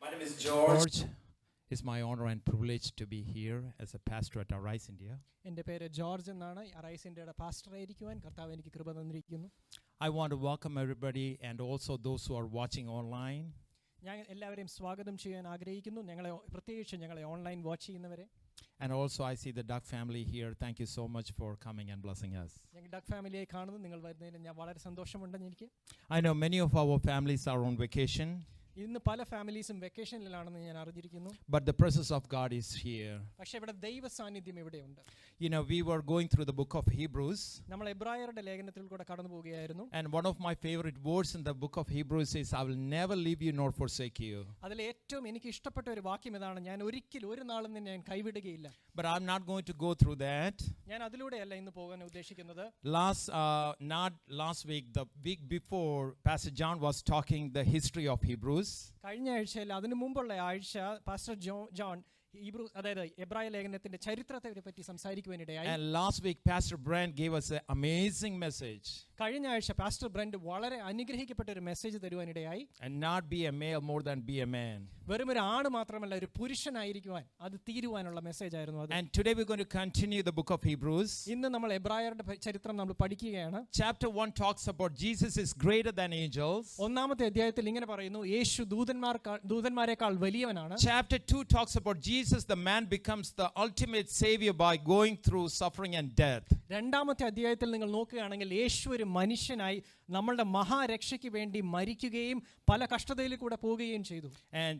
My name is George. It's my honor and privilege to be here as a pastor at Arise India. എൻ്റെ പേര് George എന്നാണ്. Arise ഇന്ത്യയുടെ പാസ്റ്ററായിരിക്കുവാൻ കർത്താവ് എനിക്ക് കൃപ തന്നിരിക്കുന്നു. I want to welcome everybody and also those who are watching online. ഞാൻ എല്ലാവരെയും സ്വാഗതം ചെയ്യാൻ ആഗ്രഹിക്കുന്നു, പ്രത്യേകിച്ച് ഞങ്ങളെ ഓൺലൈൻ വാച്ച് ചെയ്യുന്നവരെ. And also I see the Duck family here. Thank you so much for coming and blessing us. ഞങ്ങൾ duck ഫാമിലിയെ കാണുന്നു. നിങ്ങൾ വരുന്നതിന് ഞാൻ വളരെ സന്തോഷമുണ്ടെന്ന് എനിക്ക്. I know many of our families are on vacation. ഇന്ന് പല ഫാമിലീസും വെക്കേഷനിലാണെന്ന് ഞാൻ അറിഞ്ഞിരിക്കുന്നു. But the presence of God is here. പക്ഷേ ഇവിടെ ദൈവ സാന്നിധ്യം ഇവിടെയുണ്ട്. You know, we were going through the book of Hebrews. നമ്മൾ എബ്രായരുടെ ലേഖനത്തിൽ കൂടെ കടന്നു പോവുകയായിരുന്നു. And one of my favorite words in the book of Hebrews is, I will never leave you nor forsake you. അതിൽ ഏറ്റവും എനിക്ക് ഇഷ്ടപ്പെട്ട ഒരു വാക്യം ഇതാണ്, ഞാൻ ഒരിക്കലും ഒരു നാളും നിന്നെ ഞാൻ കൈവിടുകയില്ല. But I'm not going to go through that. ഞാൻ അതിലൂടെയല്ല ഇന്ന് പോകാൻ ഉദ്ദേശിക്കുന്നത്. Not last week, the week before, Pastor John was talking the history of Hebrews. കഴിഞ്ഞ ആഴ്ചയിൽ അതിനു മുമ്പുള്ള ആഴ്ച പാസ്റ്റർ ജോൺ അതായത് എബ്രായ ലേഖനത്തിന്റെ ചരിത്രത്തെ പറ്റി സംസാരിക്കുവാനിടയായി. And last week Pastor Brent gave us an amazing message. കഴിഞ്ഞ ആഴ്ച പാസ്റ്റർ ബ്രന്റ് വളരെ അനുഗ്രഹിക്കപ്പെട്ട ഒരു message തരുവാനിടയായി. And not be a male more than be a man. വെറും ഒരു ആണ് മാത്രമല്ല, ഒരു പുരുഷനായിരിക്കുവാൻ അത് തീരുവാനുള്ള മെസ്സേജ് ആയിരുന്നു അത്. And today we're going to continue the book of Hebrews. ഇന്ന് നമ്മൾ എബ്രായരുടെ ചരിത്രം നമ്മൾ പഠിക്കുകയാണ്. Chapter 1 talks about Jesus is greater than angels. ഒന്നാമത്തെ അധ്യായത്തിൽ ഇങ്ങനെ പറയുന്നു, യേശു ദൂതന്മാരെക്കാൾ വലിയവനാണ്. Chapter 2 talks about Jesus, the man becomes the ultimate savior by going through suffering and death. രണ്ടാമത്തെ അധ്യായത്തിൽ നിങ്ങൾ നോക്കുകയാണെങ്കിൽ യേശു ഒരു മനുഷ്യനായി നമ്മളുടെ മഹാരക്ഷയ്ക്ക് വേണ്ടി മരിക്കുകയും പല കഷ്ടതയിൽ കൂടെ പോവുകയും ചെയ്തു. And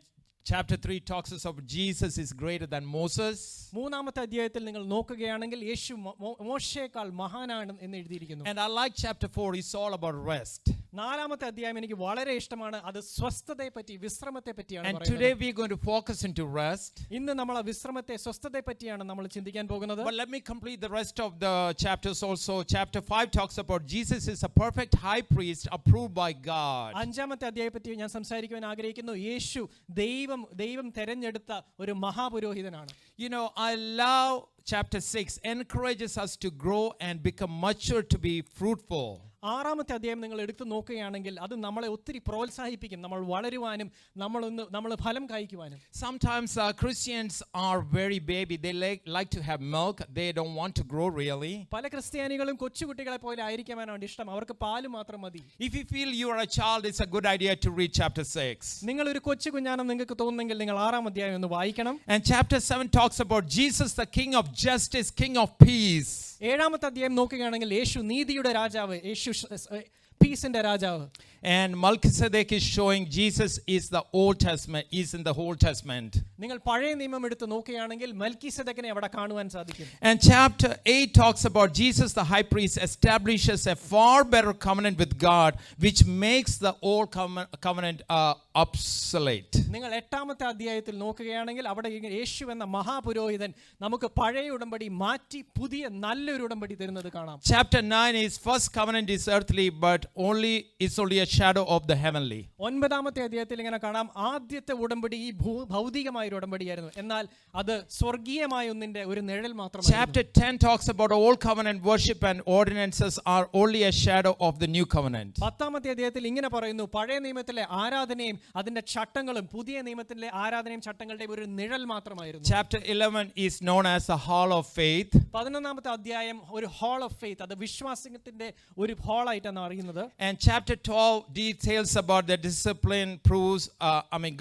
Chapter 3 talks us about Jesus is greater than Moses. മൂന്നാമത്തെ അധ്യായത്തിൽ നിങ്ങൾ നോക്കുകയാണെങ്കിൽ യേശു മോശയേക്കാൾ മഹാനാണ് എന്ന് എഴുതിയിരിക്കുന്നു. And I like chapter 4, it's all about rest. നാലാമത്തെ അധ്യായം എനിക്ക് വളരെ ഇഷ്ടമാണ്. അത് സ്വസ്ഥതയെ പറ്റി, വിശ്രമത്തെ പറ്റിയാണ് And പറയുന്നത്. today we're going to focus into rest. ഇന്ന് നമ്മൾ വിശ്രമത്തെ, സ്വസ്ഥതയെ പറ്റിയാണ് നമ്മൾ ചിന്തിക്കാൻ പോകുന്നത്. But let me complete the rest of the chapters also. Chapter 5 talks about Jesus is a perfect high priest approved by God. അഞ്ചാമത്തെ അധ്യായത്തെ പറ്റി ഞാൻ സംസാരിക്കുവാൻ ആഗ്രഹിക്കുന്നു. യേശു ദൈവം തെരഞ്ഞെടുത്ത ഒരു മഹാപുരോഹിതനാണ്. You know, I love chapter 6 encourages us to grow and become mature to be fruitful. ആറാമത്തെ അധ്യായം നിങ്ങൾ എടുത്തു നോക്കുകയാണെങ്കിൽ അത് നമ്മളെ ഒത്തിരി പ്രോത്സാഹിപ്പിക്കും, നമ്മൾ വളരുവാനും നമ്മൾ ഫലം കായ്ക്കുവാനും. Sometimes Christians are very baby. They like to have milk. They don't want to grow really. പല ക്രിസ്ത്യാനികളും കൊച്ചുകുട്ടികളെ പോലെ ആയിരിക്കാനാണ് ഇഷ്ടം, അവർക്ക് പാല് മാത്രം മതി. If you feel you are a child, it's a good idea to read chapter 6. നിങ്ങൾ ഒരു കൊച്ചു കുഞ്ഞാണെന്ന് നിങ്ങൾക്ക് തോന്നുന്നെങ്കിൽ നിങ്ങൾ ആറാം അധ്യായം ഒന്ന് വായിക്കണം. And chapter 7 talks about Jesus, the King of justice, King of peace. ഏഴാമത്തെ അധ്യായം നോക്കുകയാണെങ്കിൽ യേശു നീതിയുടെ രാജാവ്, യേശു പീസിന്റെ രാജാവ്. And Melchizedek is showing Jesus is the Old Testament, is in the Old Testament. നിങ്ങൾ പഴയ നിയമം എടുത്ത് നോക്കുകയാണെങ്കിൽ മൽക്കീസെദക്കിനെ അവിടെ കാണുവാൻ സാധിക്കും. And chapter 8 talks about Jesus the high priest establishes a far better covenant with God, which makes the old covenant obsolete. നിങ്ങൾ എട്ടാമത്തെ അധ്യായത്തിൽ നോക്കുകയാണെങ്കിൽ അവിടെ യേശു എന്ന മഹാപുരോഹിതൻ നമുക്ക് പഴയ ഉടമ്പടി മാറ്റി പുതിയ നല്ലൊരു ഉടമ്പടി തരുന്നത് കാണാം. Chapter 9 is first covenant is earthly, but it's only a shadow of the heavenly. ഒൻപതാമത്തെ അധ്യായത്തിൽ ഇങ്ങനെ കാണാം, ആദ്യത്തെ ഉടമ്പടി ഈ ഭൗതികമായ ഒരു ഉടമ്പടിയായിരുന്നു, എന്നാൽ അത് സ്വർഗീയമായ ഒന്നിന്റെ ഒരു നിഴൽ മാത്രമാണ്. Chapter 10 talks about old covenant worship and ordinances are only a shadow of the new covenant. പത്താമത്തെ അധ്യായത്തിൽ ഇങ്ങനെ പറയുന്നു, പഴയ നിയമത്തിലെ ആരാധനയും അതിന്റെ ചട്ടങ്ങളും പുതിയ നിയമത്തിലെ ആരാധനയും ചട്ടങ്ങളുടെയും ഒരു നിഴൽ മാത്രമായിരുന്നു. Chapter 11 is known as the hall of faith. 11ാമത്തെ അധ്യായം ഒരു ഹാൾ ഓഫ് ഫെയ്ത്ത്, അത് വിശ്വാസത്തിന്റെ ഒരു ഹാൾ ആയിട്ടാണ് അറിയുന്നത്. And chapter 12 details about the discipline proves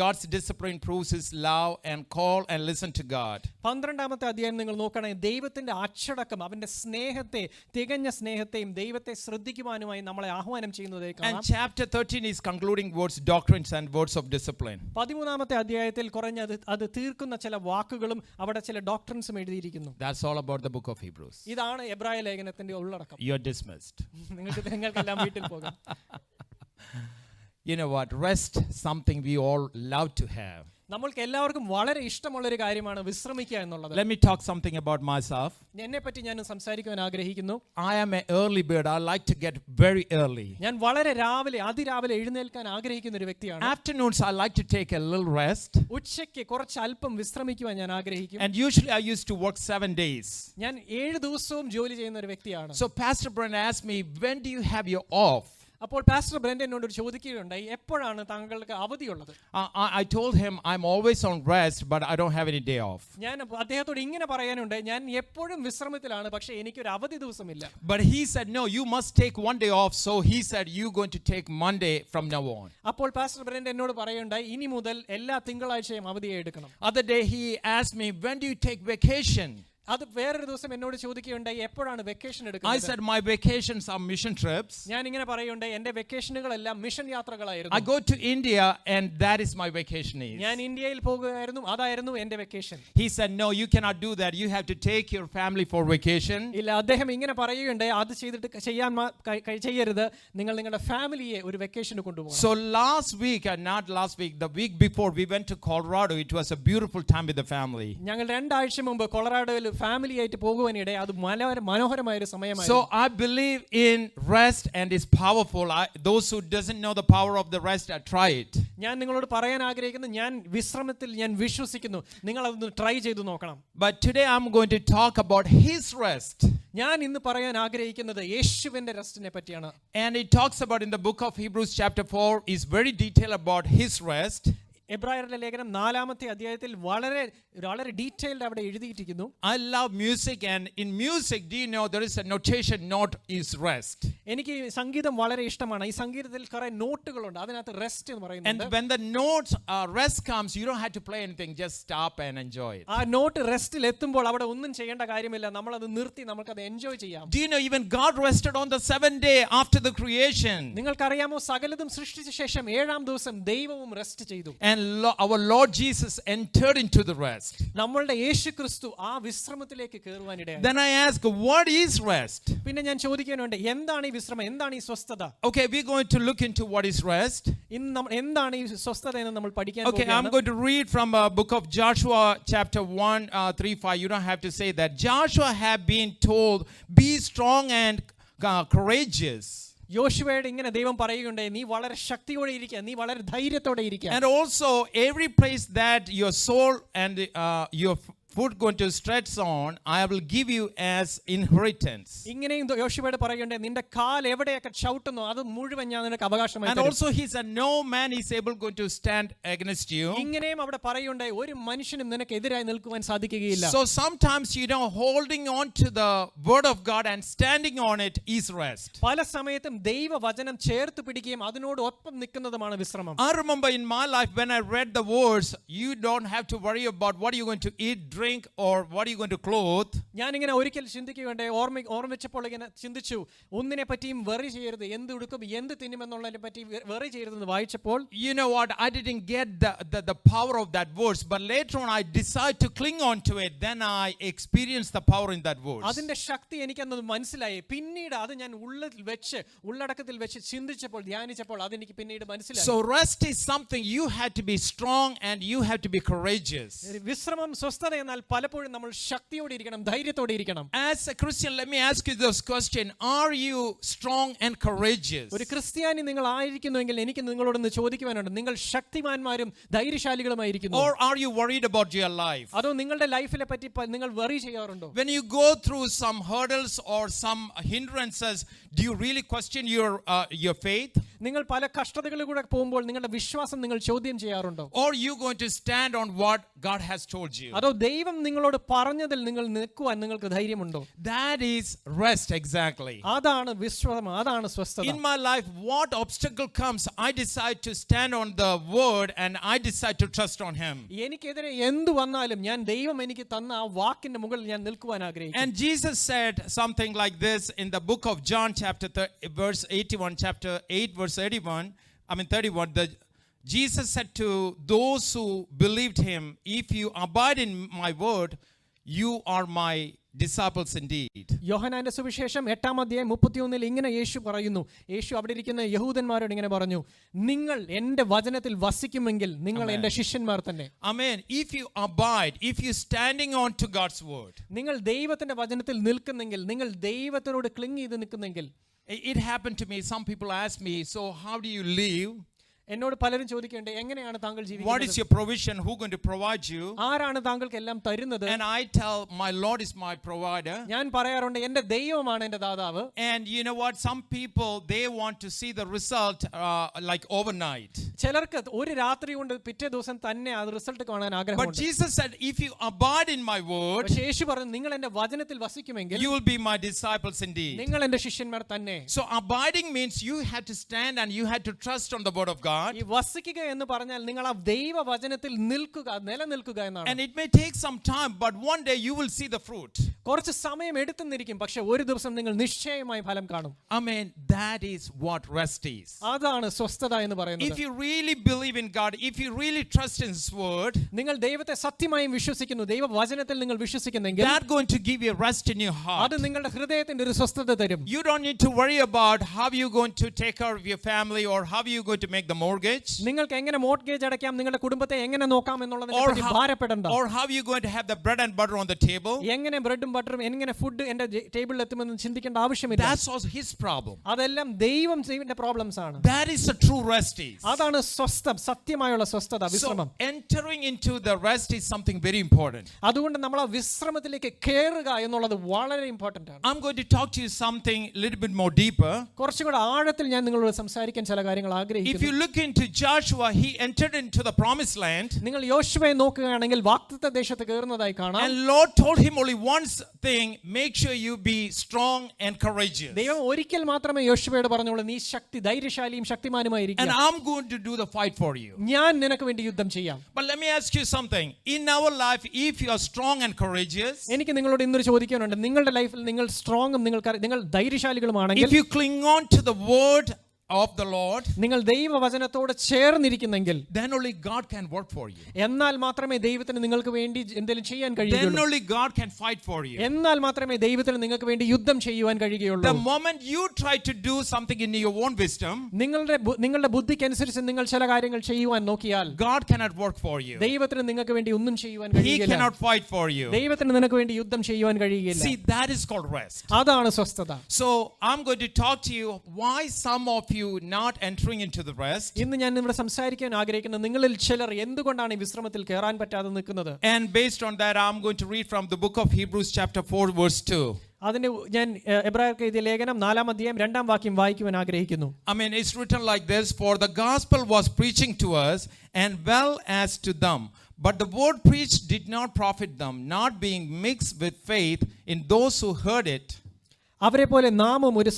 God's discipline proves his love and call and listen to God. 12ാമത്തെ അധ്യായം നിങ്ങൾ നോക്കുകയാണെങ്കിൽ ദൈവത്തിന്റെ അച്ചടക്കം, അവന്റെ സ്നേഹത്തെ, തികഞ്ഞ സ്നേഹത്തെയും ദൈവത്തെ ശ്രദ്ധിക്കുവാനുമായി നമ്മളെ ആഹ്വാനം ചെയ്യുന്നതായി കാണാം. And chapter 13 is concluding words, doctrines and words of discipline. 13ാമത്തെ അധ്യായത്തിൽ കുറഞ്ഞത് അത് തീർക്കുന്ന ചില വാക്കുകളും അവിടെ ചില ഡോക്ട്രിൻസും എഴുതിയിരിക്കുന്നു. That's all about the book of Hebrews. ഇതാണ് എബ്രായ ലേഖനത്തിന്റെ ഉള്ളടക്കം. You're dismissed. നിങ്ങൾക്കെല്ലാം വീട്ടിൽ പോകാം. You know what? Rest, something we all love to have. നമ്മൾക്ക് എല്ലാവർക്കും വളരെ ഇഷ്ടമുള്ള ഒരു കാര്യമാണ് വിശ്രമിക്കുക എന്നുള്ളത്. Let me talk something about myself. എന്നെ പറ്റി ഞാൻ സംസാരിക്കാൻ ആഗ്രഹിക്കുന്നു. I am an early bird. I like to get very early. ഞാൻ വളരെ അതിരാവിലെ എഴുന്നേൽക്കാൻ ആഗ്രഹിക്കുന്ന ഒരു വ്യക്തിയാണ്. Afternoons I like to take a little rest. ഉച്ചയ്ക്ക് കുറച്ച് അല്പം വിശ്രമിക്കുവാൻ ഞാൻ ആഗ്രഹിക്കും. And usually I used to work 7 days. ഞാൻ 7 ദിവസവും ജോലി ചെയ്യുന്ന ഒരു വ്യക്തിയാണ്. So Pastor Brent asked me, when do you have your off? അപ്പോൾ പാസ്റ്റർ ബ്രെൻഡൻ എന്നോട് ചോദിക്കുകയുണ്ടായി, എപ്പോഴാണ് താങ്കൾക്ക് അവധിയുള്ളത്? I told him I'm always on rest, but I don't have any day off. ഞാൻ അദ്ദേഹത്തോട് ഇങ്ങനെ പറയാനുണ്ട്, ഞാൻ എപ്പോഴും വിശ്രമത്തിലാണ്, പക്ഷേ എനിക്കൊരു അവധി ദിവസമില്ല. But he said, no, you must take one day off. So he said, you're going to take Monday from now on. അപ്പോൾ പാസ്റ്റർ ബ്രെൻഡൻ എന്നോട് പറയുണ്ടായി, ഇനി മുതൽ എല്ലാ തിങ്കളാഴ്ചയും അവധിയെ എടുക്കണം. Other day he asked me, when do you take vacation? അത് വേറൊരു ദിവസം എന്നോട് ചോദിക്കുകയുണ്ടായി, എപ്പോഴാണ് വെക്കേഷൻ I എടുക്കുന്നത്? said, my vacations are mission trips. ഞാൻ ഇങ്ങനെ പറയുണ്ടായി, എന്റെ വെക്കേഷനുകളെല്ലാം മിഷൻ I യാത്രകളായിരുന്നു. go to India and that is my vacation is. ഞാൻ ഇന്ത്യയിൽ പോകുകയായിരുന്നു, അതായിരുന്നു എന്റെ vacation. He said, no, you cannot do that. You have to take your family for vacation. ഇല്ല, അദ്ദേഹം ഇങ്ങനെ പറയുകയുണ്ടായി, അത് ചെയ്യരുത്, നിങ്ങൾ നിങ്ങളുടെ ഫാമിലിയെ ഒരു വെക്കേഷന് കൊണ്ടുപോകണം. So last week, and not last week, the week before, we went to Colorado. It was a beautiful time with the family. ഞങ്ങൾ 2 ആഴ്ച മുമ്പ് കൊളറാഡോയിൽ ഫാമിലി ആയിട്ട് പോകുവാനിടെ അത് മനോഹരമായ ഒരു സമയമായിരുന്നു. So I believe in rest and it's powerful. Those who doesn't know the power of the rest, try it. ഞാൻ നിങ്ങളോട് പറയാൻ ആഗ്രഹിക്കുന്നു, ഞാൻ വിശ്രമത്തിൽ ഞാൻ വിശ്വസിക്കുന്നു, നിങ്ങൾ അതൊന്ന് ട്രൈ ചെയ്തു നോക്കണം. But today I'm going to talk about his rest. ഞാൻ ഇന്ന് പറയാൻ ആഗ്രഹിക്കുന്നത് യേശുവിന്റെ റെസ്റ്റിനെ പറ്റിയാണ്. And it talks about in the book of Hebrews chapter 4 is very detailed about his rest. എബ്രായരുടെ ലേഖനം 4-ാമത്തെ അധ്യായത്തിൽ വളരെ വളരെ ഡീറ്റെയിൽഡ് അവിടെ എഴുതിയിരിക്കുന്നു. I love music, and in music, do you know there is a notation, note is rest. എനിക്ക് സംഗീതം വളരെ ഇഷ്ടമാണ്. ഈ സംഗീതത്തിൽ കുറെ നോട്ടുകളുണ്ട്, അതിനകത്ത് റെസ്റ്റ് എന്ന് പറയുന്നുണ്ട്. And when the note rest comes, you don't have to play anything, just stop and enjoy it. ആ നോട്ട് റെസ്റ്റിൽ എത്തുമ്പോൾ അവിടെ ഒന്നും ചെയ്യേണ്ട കാര്യമില്ല, നമ്മൾ അത് നിർത്തി നമുക്കത് എൻജോയ് ചെയ്യാം. Do you know even God rested on the 7th day after the creation? നിങ്ങൾക്കറിയാമോ, സകലതും സൃഷ്ടിച്ച ശേഷം 7-ാം ദിവസം ദൈവവും റെസ്റ്റ് ചെയ്തു. And our Lord Jesus entered into the rest. നമ്മളുടെ യേശു ക്രിസ്തു ആ വിശ്രമത്തിലേക്ക് കയറുവാനിടയായി. Then I ask, what is rest? പിന്നെ ഞാൻ ചോദിക്കാനുണ്ട്, എന്താണ് ഈ വിശ്രമം, എന്താണ് ഈ സ്വസ്ഥത? Okay, we're going to look into what is rest. ഇന്ന് എന്താണ് ഈ സ്വസ്ഥത എന്ന് നമ്മൾ പഠിക്കാൻ Okay, I'm പോകുകയാണ്. going to read from book of Joshua chapter 1 3-5. You don't have to say that. Joshua had been told, be strong and courageous. യോശുവയോട് ഇങ്ങനെ ദൈവം പറയുകയുണ്ടായി, നീ വളരെ ശക്തിയോടെ ഇരിക്കുക, നീ വളരെ ധൈര്യത്തോടെ ഇരിക്കുക. And also every place that your soul and your foot going to stretch on, I will give you as inheritance. ഇങ്ങനെയും യോശുവയോട് പറയുകയുണ്ടായി, നിന്റെ കാൽ എവിടെയൊക്കെ ചവിട്ടുന്നു അത് മുഴുവൻ ഞാൻ നിനക്ക് അവകാശമായി And തരും. also he said, no man is able going to stand against you. ഇങ്ങനെയും അവിടെ പറയുകയുണ്ടായി, ഒരു മനുഷ്യനും നിനക്ക് എതിരായി നിൽക്കുവാൻ സാധിക്കുകയില്ല. So sometimes, holding on to the word of God and standing on it is rest. പല സമയത്തും ദൈവവചനം ചേർത്ത് പിടിക്കുകയും അതിനോട് ഒപ്പം നിൽക്കുന്നതുമാണ് വിശ്രമം. I remember in my life when I read the words, you don't have to worry about what you're going to eat, drink, or what are you going to clothe. ഞാൻ ഇങ്ങനെ ഒരിക്കൽ ചിന്തിക്കുകയുണ്ടായി, ഓർമ്മിച്ചപ്പോൾ ഇങ്ങനെ ചിന്തിച്ചു, ഒന്നിനെ പറ്റിയും വെറി ചെയ്യരുത്, എന്ത് ഉടുക്കും എന്ത് തിന്നുമെന്നുള്ളതിനെ പറ്റി വെറി ചെയ്യരുതെന്ന് വായിച്ചപ്പോൾ, You know what, I didn't get the power of that verse, but later on I decided to cling on to it. Then I experienced the power in that verse. അതിന്റെ ശക്തി എനിക്കന്ന് മനസ്സിലായി. പിന്നീട് അത് ഞാൻ ഉള്ളടക്കത്തിൽ വെച്ച് ചിന്തിച്ചപ്പോൾ, ധ്യാനിച്ചപ്പോൾ അതെനിക്ക് പിന്നീട് മനസ്സിലായി. So rest is something you have to be strong and you have to be courageous. വിശ്രമം, സ്വസ്ഥത എന്നാൽ പലപ്പോഴും നമ്മൾ ശക്തിയോടെ ഇരിക്കണം, ധൈര്യത്തോടെ ഇരിക്കണം. As a Christian, let me ask you this question, are you strong and courageous? ഒരു ക്രിസ്ത്യാനി നിങ്ങൾ ആയിരിക്കുന്നുവെങ്കിൽ എനിക്ക് നിങ്ങളോടൊന്ന് ചോദിക്കുവാനുണ്ട്, നിങ്ങൾ ശക്തിമാന്മാരും ധൈര്യശാലികളുമായിരിക്കുന്നു, Or are you worried about your life? അതോ നിങ്ങളുടെ ലൈഫിനെ പറ്റി നിങ്ങൾ വെറി ചെയ്യാറുണ്ടോ? When you go through some hurdles or some hindrances, do you really question your faith? നിങ്ങൾ പല കഷ്ടതകളിലൂടെ പോകുമ്പോൾ നിങ്ങളുടെ വിശ്വാസം നിങ്ങൾ ചോദ്യം ചെയ്യാറുണ്ടോ? Or you going to stand on what God has told you? അതോ ദൈവം നിങ്ങളോട് പറഞ്ഞതിൽ നിങ്ങൾ നിൽക്കുവാൻ നിങ്ങൾക്ക് ധൈര്യമുണ്ടോ? That is rest, exactly. അതാണ് വിശ്വാസം, അതാണ് സ്വസ്ഥത. In my life, what obstacle comes, I decide to stand on the word and I decide to trust on him. എനിക്കെതിരെ എന്തു വന്നാലും ഞാൻ ദൈവം എനിക്ക് തന്ന ആ വാക്കിന്റെ മുകളിൽ ഞാൻ നിൽക്കുവാൻ ആഗ്രഹിക്കുന്നു. And Jesus said something like this in the book of John verse 81, chapter 8 verse 31. Jesus said to those who believed him, if you abide in my word, you are my disciples indeed. യോഹന്നാന്റെ സുവിശേഷം 8-ാം അധ്യായം 31 ഇങ്ങനെ യേശു പറയുന്നു. യേശു അവിടെ ഇരിക്കുന്ന യഹൂദന്മാരോട് ഇങ്ങനെ പറഞ്ഞു, നിങ്ങൾ എൻ്റെ വചനത്തിൽ വസിക്കുമെങ്കിൽ നിങ്ങൾ എൻ്റെ ശിഷ്യന്മാർ തന്നെ. Amen. If you abide, if you standing on to God's word. നിങ്ങൾ ദൈവത്തിന്റെ വചനത്തിൽ നിൽക്കുന്നെങ്കിൽ, നിങ്ങൾ ദൈവത്തിനോട് ക്ലിങ് ചെയ്ത് നിൽക്കുന്നെങ്കിൽ. It happened to me. Some people ask me, so how do you live? എന്നോട് പലരും ചോദിക്കേണ്ടത് എങ്ങനെയാണ് താങ്കൾ What is ജീവിക്കുന്നത്? your provision? Who going to provide you? ആരാണ് താങ്കൾക്ക് എല്ലാം തരുന്നത്? And I tell my Lord is my provider. ഞാൻ പറയാറുണ്ട് എന്റെ ദൈവമാണ് എന്റെ ദാതാവ്. And you know what? Some people, they want to see the result like overnight. ചിലർക്ക് ഒരു രാത്രി കൊണ്ട് പിറ്റേ ദിവസം തന്നെ ആ റിസൾട്ട് കാണാൻ But ആഗ്രഹമുണ്ട്. Jesus said, if you abide in my word, പക്ഷേ യേശു പറഞ്ഞു നിങ്ങൾ എന്റെ വചനത്തിൽ വസിക്കുമെങ്കിൽ you will be my disciples indeed. നിങ്ങൾ എന്റെ ശിഷ്യന്മാർ തന്നെ. So abiding means you had to stand and you had to trust on the word of God. ഈ വസിക്കുക എന്ന് പറഞ്ഞാൽ നിങ്ങൾ ആ ദൈവ വചനത്തിൽ നിൽക്കുക, നിലനിൽക്കുക എന്നാണ്. And it may take some time, but one day you will see the fruit. കുറച്ച് സമയം എടുത്തെന്നിരിക്കും, പക്ഷെ ഒരു ദിവസം നിങ്ങൾ നിശ്ചയമായി ഫലം കാണും. I mean, that is what rest is. അതാണ് സ്വസ്ഥത എന്ന് If പറയുന്നത്. you really believe in God, if you really trust in His word, നിങ്ങൾ ദൈവത്തെ സത്യമായും വിശ്വസിക്കുന്നു, ദൈവ വചനത്തിൽ നിങ്ങൾ വിശ്വസിക്കുന്നെങ്കിൽ that's going to give you rest in your heart. അത് നിങ്ങളുടെ ഹൃദയത്തിന്റെ ഒരു സ്വസ്ഥത തരും. You don't need to worry about how you're going to take care of your family or how you're going to make the mortgage നിങ്ങൾക്ക് എങ്ങനെ mortgage അടയ്ക്കാം, നിങ്ങളുടെ കുടുംബത്തെ എങ്ങനെ നോക്കാം എന്നുള്ളതിനെ പറ്റി ഭാരപ്പെടണ്ട. or how you're going to have the bread and butter on the table. എങ്ങനെ ബ്രെഡും ബട്ടറും എങ്ങനെ ഫുഡ് എന്റെ ടേബിളിൽ എത്തുമെന്ന് ചിന്തിക്കേണ്ട ആവശ്യമില്ല. That's also His problem. അതെല്ലാം ദൈവത്തിന്റെ പ്രോബ്ലംസ് ആണ്. That is the true rest is. അതാണ് സ്വസ്ഥം, സത്യമായുള്ള സ്വസ്ഥത, വിശ്രമം. So entering into the rest is something very important. അതുകൊണ്ട് നമ്മൾ ആ വിശ്രമത്തിലേക്ക് കയറുക എന്നുള്ളത് വളരെ ഇമ്പോർട്ടന്റ് ആണ്. I'm going to talk to you something a little bit more deeper. കുറച്ചുകൂടെ ആഴത്തിൽ ഞാൻ നിങ്ങളോട് സംസാരിക്കാൻ ചില കാര്യങ്ങൾ If ആഗ്രഹിക്കുന്നു. you look into Joshua, he entered into the promised land. നിങ്ങൾ യോശുവയെ നോക്കുകയാണെങ്കിൽ വാഗ്ദത്ത ദേശത്ത് കയറുന്നതായി കാണാം. And Lord told him only one thing, make sure you be strong and courageous. ദൈവം ഒരിക്കൽ മാത്രമേ യോശുവയോട് പറഞ്ഞോളൂ, നീ ധൈര്യശാലിയും ശക്തിമാനുമായിരിക്കുക. And I'm going to do the fight for you. ഞാൻ നിനക്ക് വേണ്ടി യുദ്ധം ചെയ്യാം. But let me ask you something. In our life, if you are strong and courageous, എനിക്ക് നിങ്ങളോട് ഇന്നൊരു ചോദിക്കാനുണ്ട്. നിങ്ങളുടെ ലൈഫിൽ നിങ്ങൾ സ്ട്രോങ്ങും നിങ്ങൾ ധൈര്യശാലികളുമാണെങ്കിൽ, if you cling on to the word of the Lord, നിങ്ങൾ ദൈവവചനത്തോട് ചേർന്നിരിക്കുന്നെങ്കിൽ, then only God can work for you. എന്നാൽ മാത്രമേ ദൈവത്തിന് നിങ്ങൾക്ക് വേണ്ടി എന്തെങ്കിലും ചെയ്യാൻ Then കഴിയുകയുള്ളൂ. only God can fight for you. എന്നാൽ മാത്രമേ ദൈവത്തിന് നിങ്ങൾക്ക് വേണ്ടി യുദ്ധം ചെയ്യുവാൻ കഴിയുകയുള്ളൂ. The moment you try to do something in your own wisdom, നിങ്ങളുടെ ബുദ്ധിക്കനുസരിച്ച് നിങ്ങൾ ചില കാര്യങ്ങൾ ചെയ്യുവാൻ നോക്കിയാൽ, God cannot work for you. ദൈവത്തിന് നിങ്ങൾക്ക് വേണ്ടി ഒന്നും ചെയ്യുവാൻ He കഴിയില്ല. cannot fight for you. ദൈവത്തിന് നിനക്ക് വേണ്ടി യുദ്ധം ചെയ്യുവാൻ കഴിയുകയില്ല. See, that is called rest. അതാണ് സ്വസ്ഥത. So I'm going to talk to you why some of you not entering into the rest. ഇന്ന് ഞാൻ ഇവിടെ സംസാരിക്കാൻ ആഗ്രഹിക്കുന്ന നിങ്ങളിൽ ചിലർ എന്തുകൊണ്ടാണ് ഈ വിശ്രമത്തിൽ കയറാൻ പറ്റാതെ നിൽക്കുന്നത്. And based on that, I'm going to read from the book of Hebrews chapter 4 verse 2. അതിന് ഞാൻ എബ്രായർക്ക് എഴുതിയ ലേഖനം 4-ാം അധ്യായം 2-ാം വാക്യം വായിക്കുവാൻ ആഗ്രഹിക്കുന്നു. I mean, it's written like this, for the gospel was preaching to us and well as to them, but the word preached did not profit them, not being mixed with faith in those who heard it. അവരെ പോലെ നാമും ഒരു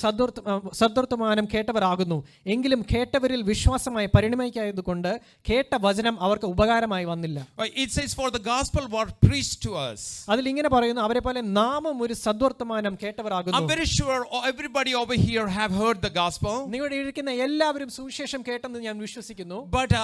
സദ്വർത്തമാനം കേട്ടവരാകുന്നു, എങ്കിലും കേട്ടവരിൽ വിശ്വാസമായ പരിണമിക്കായതുകൊണ്ട് കേട്ട വചനം അവർക്ക് ഉപകാരമായി വന്നില്ല. It says for the gospel was preached to us. അതിൽ ഇങ്ങനെ പറയുന്നു, അവരെ പോലെ നാമും ഒരു സദ്വർത്തമാനം കേട്ടവരാകുന്നു. I'm very sure everybody over here have heard the gospel. നിങ്ങളുടെ ഇരിക്കുന്ന എല്ലാവരും സുവിശേഷം കേട്ടെന്ന് ഞാൻ വിശ്വസിക്കുന്നു. But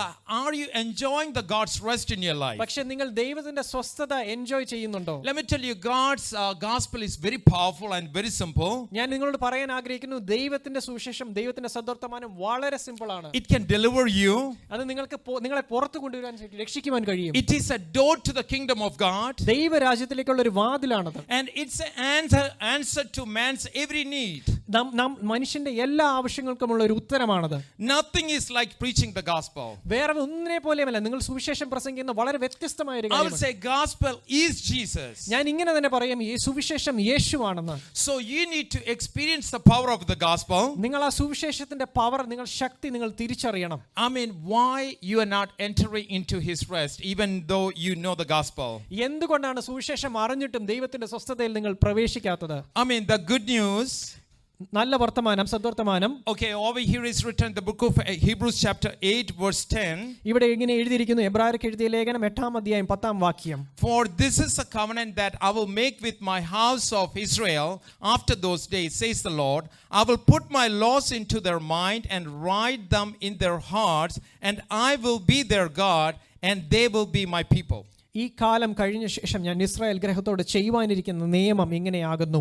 are you enjoying the God's rest in your life? പക്ഷെ നിങ്ങൾ ദൈവത്തിന്റെ സ്വസ്ഥത എൻജോയ് ചെയ്യുന്നുണ്ടോ? Let me tell you, God's gospel is very powerful and very simple. ഞാൻ നിങ്ങളോട് പറയാൻ ആഗ്രഹിക്കുന്നു, ദൈവത്തിന്റെ സുവിശേഷം, ദൈവത്തിന്റെ സദ്വർത്തമാനം വളരെ സിമ്പിൾ ആണ്. It can deliver you. അത് നിങ്ങളെ പുറത്തു കൊണ്ടുവരാൻ, രക്ഷിക്കുവാൻ കഴിയും. It is a door to the kingdom of God. ദൈവരാജ്യത്തിലേക്കുള്ള ഒരു വാതിലാണത്. And it's an answer to man's every need. മനുഷ്യന്റെ എല്ലാ ആവശ്യങ്ങൾക്കുമുള്ള ഒരു ഉത്തരമാണത്. Nothing is like preaching the gospel. വേറെ ഒന്നിനെ പോലെയല്ല നിങ്ങൾ സുവിശേഷം പ്രസംഗിക്കുന്ന വളരെ വ്യത്യസ്തമായ ഒരു I will കാര്യമാണ്. say gospel is Jesus. ഞാൻ ഇങ്ങനെ തന്നെ പറയാം, ഈ സുവിശേഷം യേശുവാണെന്ന്. So you need to experience the power of the gospel. നിങ്ങൾ ആ സുവിശേഷത്തിന്റെ പവർ, നിങ്ങൾ ശക്തി നിങ്ങൾ തിരിച്ചറിയണം. I mean, why you are not entering into his rest even though you know the gospel? എന്തുകൊണ്ടാണ് സുവിശേഷം അറിഞ്ഞിട്ടും ദൈവത്തിന്റെ സ്വസ്ഥതയിൽ നിങ്ങൾ പ്രവേശിക്കാത്തത്? I mean, the good news. നല്ല വർത്തമാനം, സദ്വർത്തമാനം. Okay, over here is written the book of Hebrews chapter 8 verse 10. ഇവിടെ ഇങ്ങനെ എഴുതിയിരിക്കുന്നു, എബ്രായർക്ക് എഴുതിയ ലേഖനം 8-ാം അധ്യായം 10-ാം വാക്യം. For this is a covenant that I will make with my house of Israel after those days, says the Lord. I will put my laws into their mind and write them in their hearts, and I will be their God, and they will be my people. ഈ കാലം കഴിഞ്ഞ ശേഷം ഞാൻ Israel ഗ്രഹത്തോട് ചെയ്യുവാനിരിക്കുന്ന നിയമം ഇങ്ങനെയാകുന്നു.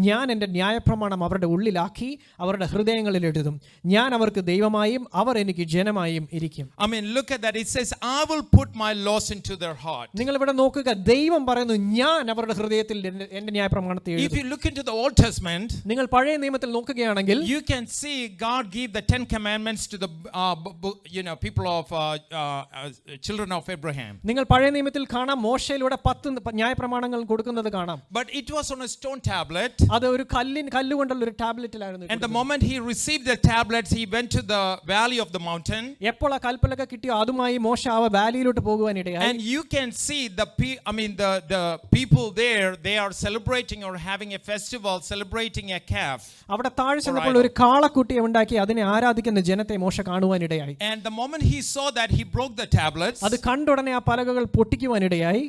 ഞാൻ എൻ്റെ ന്യായപ്രമാണം അവരുടെ ഉള്ളിലാക്കി അവരുടെ ഹൃദയങ്ങളിൽ എഴുതും. ഞാൻ അവർക്ക് ദൈവമായും അവർ എനിക്ക് ജനമായും ഇരിക്കും. I mean, look at that. It says, I will put my laws into their heart. നിങ്ങൾ ഇവിടെ നോക്കുക, ദൈവം പറയുന്നു ഞാൻ അവരുടെ ഹൃദയത്തിൽ എൻ്റെ ന്യായപ്രമാണത്തെ If എഴുതും. you look into the Old Testament, നിങ്ങൾ പഴയ നിയമത്തിൽ നോക്കുകയാണെങ്കിൽ you can see God gave the 10 commandments to the people of children of Abraham. നിങ്ങൾ പഴയ നിയമത്തിൽ കാണാം, മോശയിലൂടെ 10 ന്യായപ്രമാണങ്ങൾ കൊടുക്കുന്നത് കാണാം. But it was on a stone tablet. അത് ഒരു കല്ലുകൊണ്ടുള്ള ഒരു ടാബ്ലറ്റിലായിരുന്നു. And the moment he received the tablets, he went to the valley of the mountain. എപ്പോൾ ആ കൽപ്പലക കിട്ടിയോ അതുമായി മോശ ആ വാലിയിലോട്ട് പോകുവാനിടയായി. And you can see the people there, they are celebrating or having a festival, celebrating a calf. അവിടെ താഴെ ചെന്നപ്പോൾ ഒരു കാളക്കുട്ടിയെ ഉണ്ടാക്കി അതിനെ ആരാധിക്കുന്ന ജനത്തെ മോശ കാണുവാനിടയായി. And the moment he saw that, he broke the tablets. അത് കണ്ടുടനെ ആ പലകകൾ പൊട്ടിക്കുവാനിടയായി.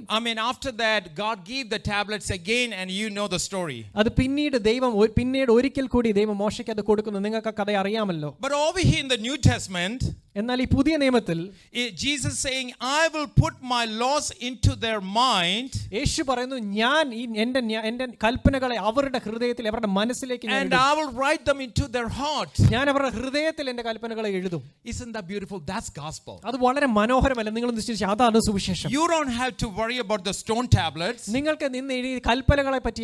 After that, God gave the tablets again, and you know the story. അത് പിന്നീട് ഒരിക്കൽ കൂടി ദൈവം മോശയ്ക്ക് അത് കൊടുക്കുന്നു. നിങ്ങൾക്ക് കഥ അറിയാമല്ലോ. But over here in the New Testament, എന്നാൽ ഈ പുതിയ നിയമത്തിൽ Jesus saying, I will put my laws into their mind. യേശു പറയുന്നു, ഞാൻ എൻ്റെ കൽപ്പനകളെ അവരുടെ ഹൃദയത്തിൽ അവരുടെ മനസ്സിലേക്ക് and I will write them into their heart. ഞാൻ അവരുടെ ഹൃദയത്തിൽ എൻ്റെ കൽപ്പനകളെ എഴുതും. Isn't that beautiful? That's gospel. അത് വളരെ മനോഹരമല്ല? നിങ്ങൾ നിശ്ചയിച്ചു അതാണ് സുവിശേഷം. You don't have to worry about the stone tablets. നിങ്ങൾക്ക് നിന്ന് എഴുതി കൽപ്പനകളെ പറ്റി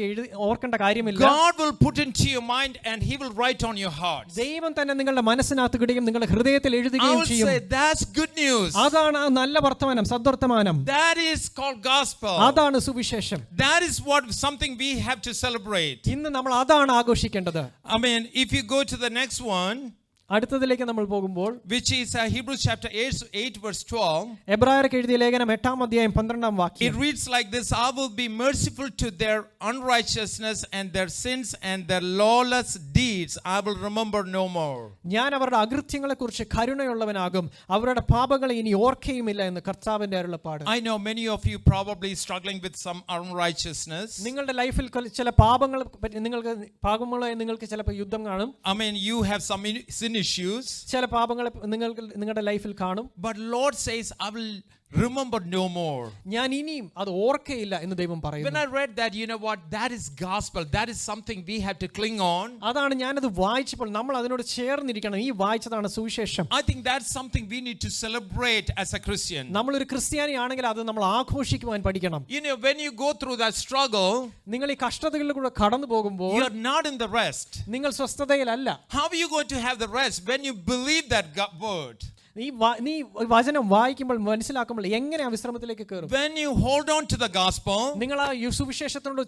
ഓർക്കേണ്ട കാര്യമില്ല. God will put into your mind and he will write on your heart. ദൈവം തന്നെ നിങ്ങളുടെ മനസ്സിനകത്ത് കിടുകയും നിങ്ങളുടെ ഹൃദയത്തിൽ എഴുതുകയും ചെയ്യും. Say, that's good news. അതാണ് നല്ല വർത്തമാനം, സദ്വർത്തമാനം. That is called gospel. അതാണ് സുവിശേഷം. That is what something we have to celebrate. ഇന്ന് നമ്മൾ അതാണ് ആഘോഷിക്കേണ്ടത്. If you go to the next one, അടുത്തതിലേക്ക് നമ്മൾ പോകുമ്പോൾ, which is Hebrews chapter 8 verse 12. എബ്രായർക്ക് എഴുതിയ ലേഖനം 8-ാം അധ്യായം 12-ാം വാക്യം. It reads like this, I will be merciful to their unrighteousness and their sins and their lawless deeds I will remember no more. ഞാൻ അവരുടെ അകൃത്യങ്ങളെക്കുറിച്ച് കരുണയുള്ളവനാകും, അവരുടെ പാപങ്ങളെ ഇനി ഓർക്കുകയുമില്ല എന്ന് കർത്താവിന്റെ അരുളപ്പാട്. I know many of you probably struggling with some unrighteousness. നിങ്ങളുടെ ലൈഫിൽ ചില പാപങ്ങളായി നിങ്ങൾക്ക് ചിലപ്പോൾ യുദ്ധം കാണും. You have some sin issues. ചില പാപങ്ങൾ നിങ്ങളുടെ ലൈഫിൽ കാണും. But Lord says, I will remember no more. ഞാൻ ഇനിയും അത് ഓർക്കയില്ല എന്ന് ദൈവം പറയുന്നു. When I read that, you know what? That is gospel. That is something we have to cling on. അതാണ് ഞാനത് വായിച്ചപ്പോൾ നമ്മൾ അതിനോട് ചേർന്നിരിക്കണം. ഈ വായിച്ചതാണ് സുവിശേഷം. I think that's something we need to celebrate as a Christian. നമ്മൾ ഒരു ക്രിസ്ത്യാനിയാണെങ്കിൽ അത് നമ്മൾ ആഘോഷിക്കുവാൻ പഠിക്കണം. When you go through that struggle, നിങ്ങൾ ഈ കഷ്ടതകളിലൂടെ കടന്നു പോകുമ്പോൾ you are not in the rest. നിങ്ങൾ സ്വസ്ഥതയിലല്ല. How are you going to have the rest when you believe that word? നീ വചനം വായിക്കുമ്പോൾ മനസ്സിലാക്കുമ്പോൾ എങ്ങനെ ആ വിശ്രമത്തിലേക്ക് കയറും? When you hold on to the gospel, നിങ്ങൾ ആ സുവിശേഷത്തോട്